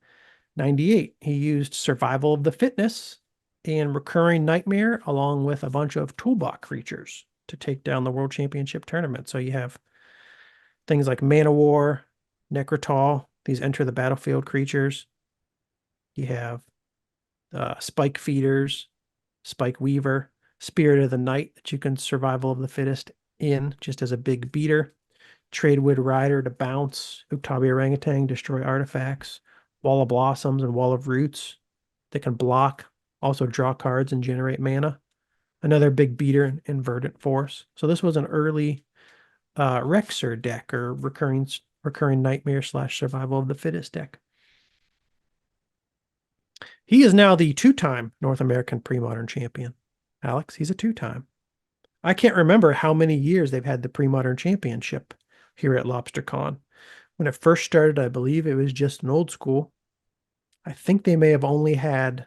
98. He used Survival of the Fitness and Recurring Nightmare along with a bunch of toolbox creatures to take down the world championship tournament. So you have things like Mana War, Necrotal, these enter the battlefield creatures. You have Spike Feeders, Spike Weaver, Spirit of the Night that you can Survival of the Fittest in just as a big beater. Tradewood Rider to bounce, Uktabi Orangutan, destroy artifacts, Wall of Blossoms and Wall of Roots that can block, also draw cards and generate mana. Another big beater in Verdant Force. So this was an early Rexer deck or recurring Nightmare / Survival of the Fittest deck. He is now the 2-time North American Premodern Champion. Alex, he's a 2-time. I can't remember how many years they've had the Premodern Championship here at Lobstercon. When it first started, I believe it was just an old school. I think they may have only had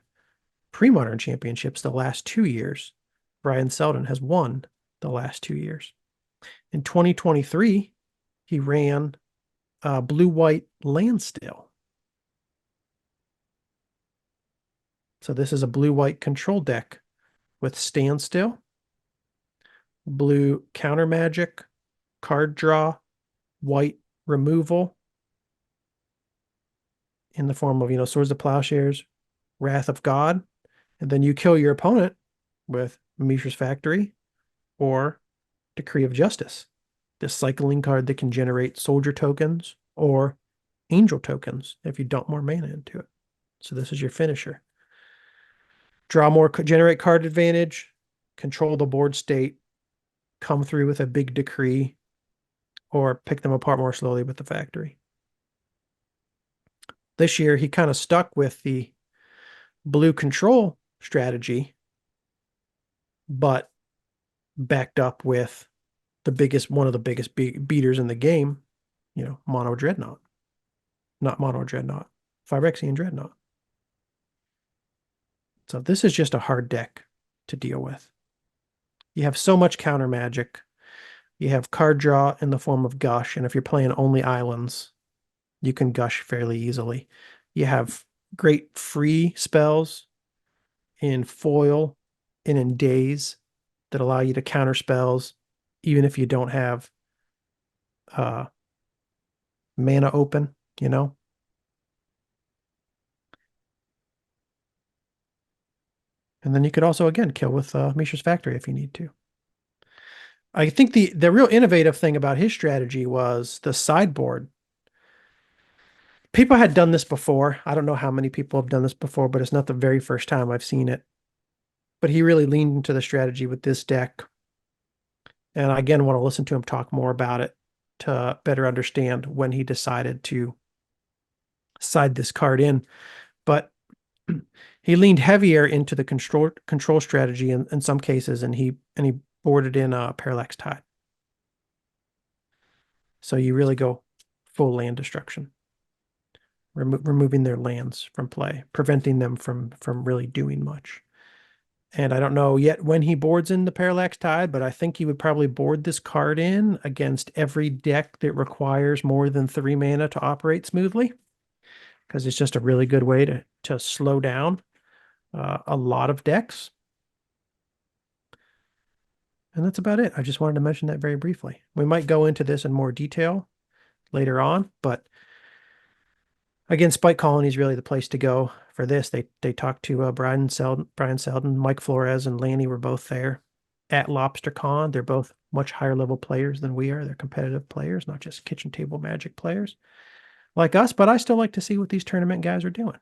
Premodern Championships the last 2 years. Brian Selden has won the last 2 years. In 2023, he ran blue-white Landstill. So this is a blue-white control deck with Standstill, blue counter magic, card draw, white removal in the form of, Swords of Plowshares, Wrath of God, and then you kill your opponent with Mishra's Factory or Decree of Justice, this cycling card that can generate soldier tokens or angel tokens if you dump more mana into it. So this is your finisher. Draw more, generate card advantage, control the board state, come through with a big decree, or pick them apart more slowly with the factory. This year, he kind of stuck with the blue control strategy, but backed up with one of the biggest beaters in the game, Mono Dreadnought. Not Mono Dreadnought, Phyrexian Dreadnought. So this is just a hard deck to deal with. You have so much counter magic. You have card draw in the form of Gush, and if you're playing only islands, you can Gush fairly easily. You have great free spells in Foil and in Daze that allow you to counter spells, even if you don't have mana open, And then you could also, again, kill with Mishra's Factory if you need to. I think the real innovative thing about his strategy was the sideboard. People had done this before. I don't know how many people have done this before, but it's not the very first time I've seen it. But he really leaned into the strategy with this deck. And I again want to listen to him talk more about it to better understand when he decided to side this card in. But he leaned heavier into the control strategy in some cases, and he boarded in a Parallax Tide. So you really go full land destruction, removing their lands from play, preventing them from really doing much. And I don't know yet when he boards in the Parallax Tide, but I think he would probably board this card in against every deck that requires more than 3 mana to operate smoothly, because it's just a really good way to slow down a lot of decks. And that's about it. I just wanted to mention that very briefly. We might go into this in more detail later on, but again, Spike Colony is really the place to go for this. They talked to Brian Selden, Mike Flores, and Lanny were both there at Lobstercon. They're both much higher level players than we are. They're competitive players, not just kitchen table Magic players like us. But I still like to see what these tournament guys are doing.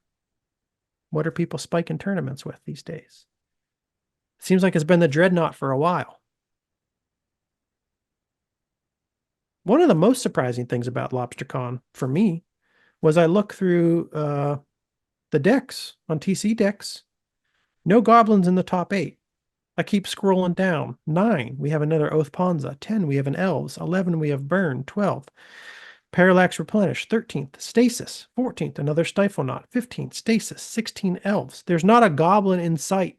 What are people spiking tournaments with these days? Seems like it's been the Dreadnought for a while. One of the most surprising things about LobsterCon for me was I looked through the decks on TC decks. No goblins in the top 8. I keep scrolling down. 9, we have another Oath Ponza. 10, we have an Elves. 11, we have Burn. 12, Parallax Replenish. 13th, Stasis. 14th, another Stifle Knot. 15th, Stasis. 16, Elves. There's not a goblin in sight.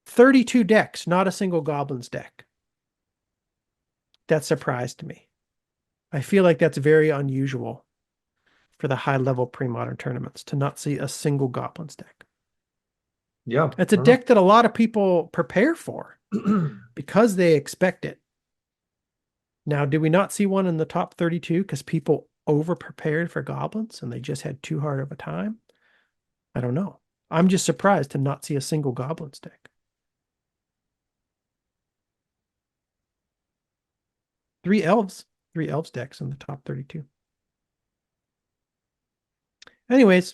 32 decks, not a single goblins deck. That surprised me. I feel like that's very unusual for the high-level pre-modern tournaments to not see a single goblins deck. Yeah. It's a deck that a lot of people prepare for because they expect it. Now, do we not see one in the top 32 because people over-prepared for goblins and they just had too hard of a time? I don't know. I'm just surprised to not see a single goblins deck. 3 elves decks in the top 32. Anyways,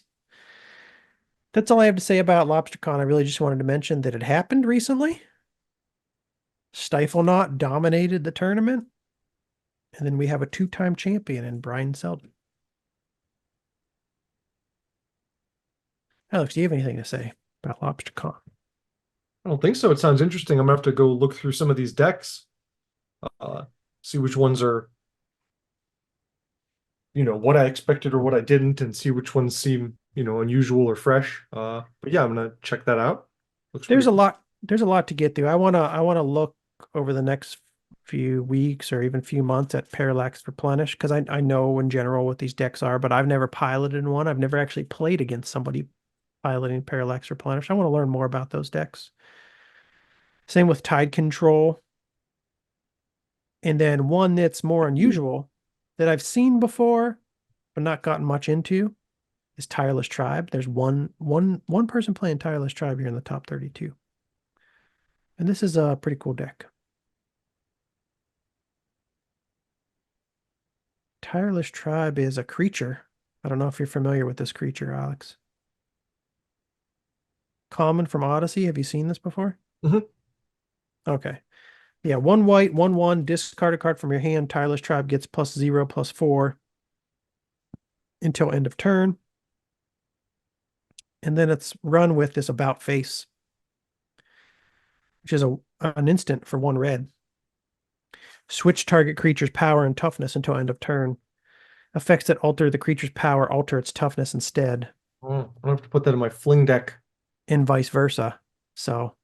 that's all I have to say about LobsterCon. I really just wanted to mention that it happened recently. Stifle Knot dominated the tournament. And then we have a 2-time champion in Brian Selden. Alex, do you have anything to say about LobsterCon? I don't think so. It sounds interesting. I'm gonna have to go look through some of these decks, see which ones are, what I expected or what I didn't, and see which ones seem, unusual or fresh. But yeah, I'm gonna check that out. Looks There's pretty a lot. There's a lot to get through. I wanna look over the next few weeks or even few months at Parallax Replenish because I know in general what these decks are, but I've never piloted one. I've never actually played against somebody piloting Parallax Replenish. I want to learn more about those decks. Same with Tide Control. And then one that's more unusual that I've seen before, but not gotten much into is Tireless Tribe. There's one person playing Tireless Tribe here in the top 32. And this is a pretty cool deck. Tireless Tribe is a creature. I don't know if you're familiar with this creature, Alex. Common from Odyssey. Have you seen this before? Mhm. Okay. Yeah, 1 white, 1/1, discard a card from your hand. Tireless Tribe gets +0/+4 until end of turn. And then it's run with this about face, which is an instant for 1 red. Switch target creature's power and toughness until end of turn. Effects that alter the creature's power alter its toughness instead, Oh, I have to put that in my fling deck. and vice versa. So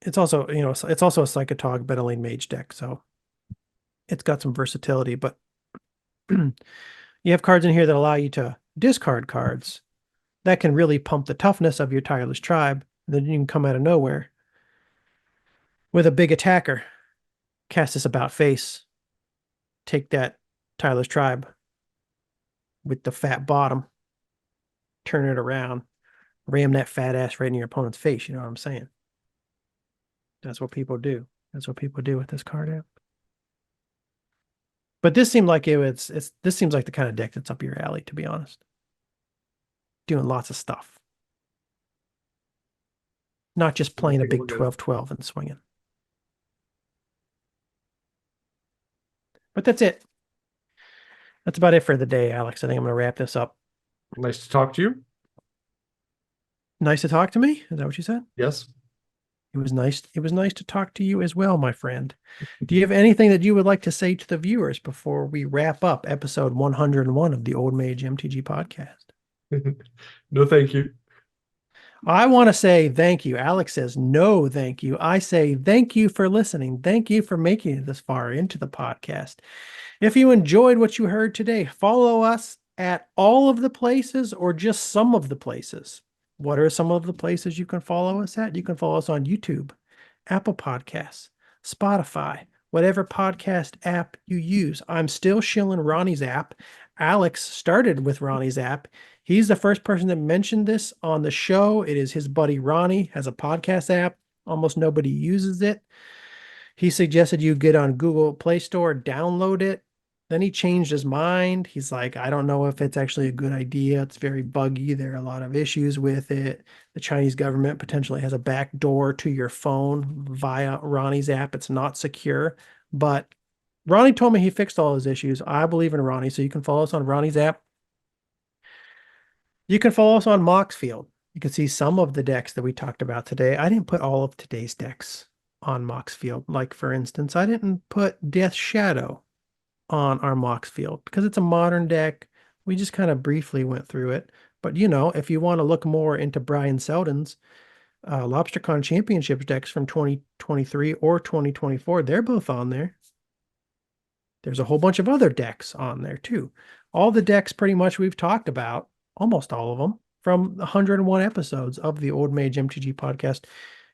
it's also, it's also a Psychotog Beneline Mage deck, so it's got some versatility, but you have cards in here that allow you to discard cards that can really pump the toughness of your Tireless Tribe. Then you can come out of nowhere with a big attacker, cast this about face, take that Tireless Tribe, with the fat bottom, turn it around, ram that fat ass right in your opponent's face. You know what I'm saying? That's what people do. That's what people do with this card app. But this seemed like this seems like the kind of deck that's up your alley, to be honest. Doing lots of stuff. Not just playing a big 12-12 and swinging. But that's it. That's about it for the day, Alex. I think I'm going to wrap this up. Nice to talk to you. Nice to talk to me. Is that what you said? Yes. It was nice. It was nice to talk to you as well, my friend. Do you have anything that you would like to say to the viewers before we wrap up episode 101 of the Old Mage MTG podcast? No, thank you. I want to say thank you. Alex says no, thank you. I say thank you for listening. Thank you for making it this far into the podcast. If you enjoyed what you heard today, follow us at all of the places or just some of the places. What are some of the places you can follow us at? You can follow us on YouTube, Apple Podcasts, Spotify, whatever podcast app you use. I'm still shilling Ronnie's app. Alex started with Ronnie's app. He's the first person that mentioned this on the show. It is his buddy Ronnie, has a podcast app. Almost nobody uses it. He suggested you get on Google Play Store, download it. Then he changed his mind. He's like, I don't know if it's actually a good idea. It's very buggy. There are a lot of issues with it. The Chinese government potentially has a back door to your phone via Ronnie's app. It's not secure. But Ronnie told me he fixed all his issues. I believe in Ronnie. So you can follow us on Ronnie's app. You can follow us on Moxfield. You can see some of the decks that we talked about today. I didn't put all of today's decks on Moxfield. Like, for instance, I didn't put Death Shadow on our Moxfield because it's a modern deck. We just kind of briefly went through it. But, you know, if you want to look more into Brian Selden's Lobstercon Championship decks from 2023 or 2024, they're both on there. There's a whole bunch of other decks on there too. All the decks pretty much we've talked about, almost all of them, from 101 episodes of the Old Mage MTG podcast.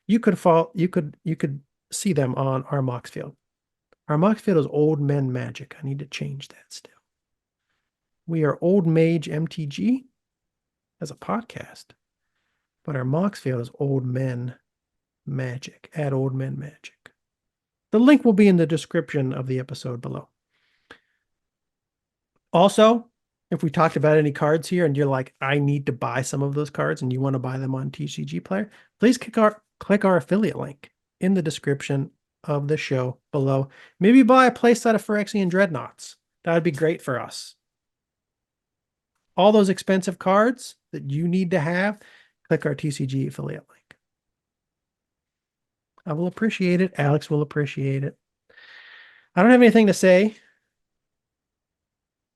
You could see them on our Moxfield. Our Moxfield is Old Men Magic. I need to change that still. We are Old Mage MTG as a podcast, but our Moxfield is Old Men Magic, at Old Men Magic. The link will be in the description of the episode below. Also, if we talked about any cards here and you're like, I need to buy some of those cards and you want to buy them on TCG Player, please click our affiliate link in the description of the show below. Maybe buy a playset of Phyrexian Dreadnoughts. That would be great for us. All those expensive cards that you need to have, click our TCG affiliate link. I will appreciate it. Alex will appreciate it. I don't have anything to say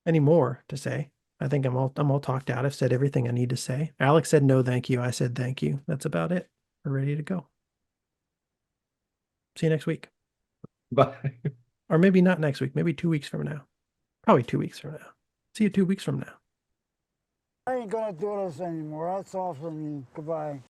anymore to say. I think I'm all talked out. I've said everything I need to say. Alex said no, thank you. I said thank you. That's about it. We're ready to go. See you next week. Bye. Or maybe not next week. Maybe 2 weeks from now. Probably 2 weeks from now. See you 2 weeks from now. I ain't gonna do this anymore. That's all for me. Goodbye.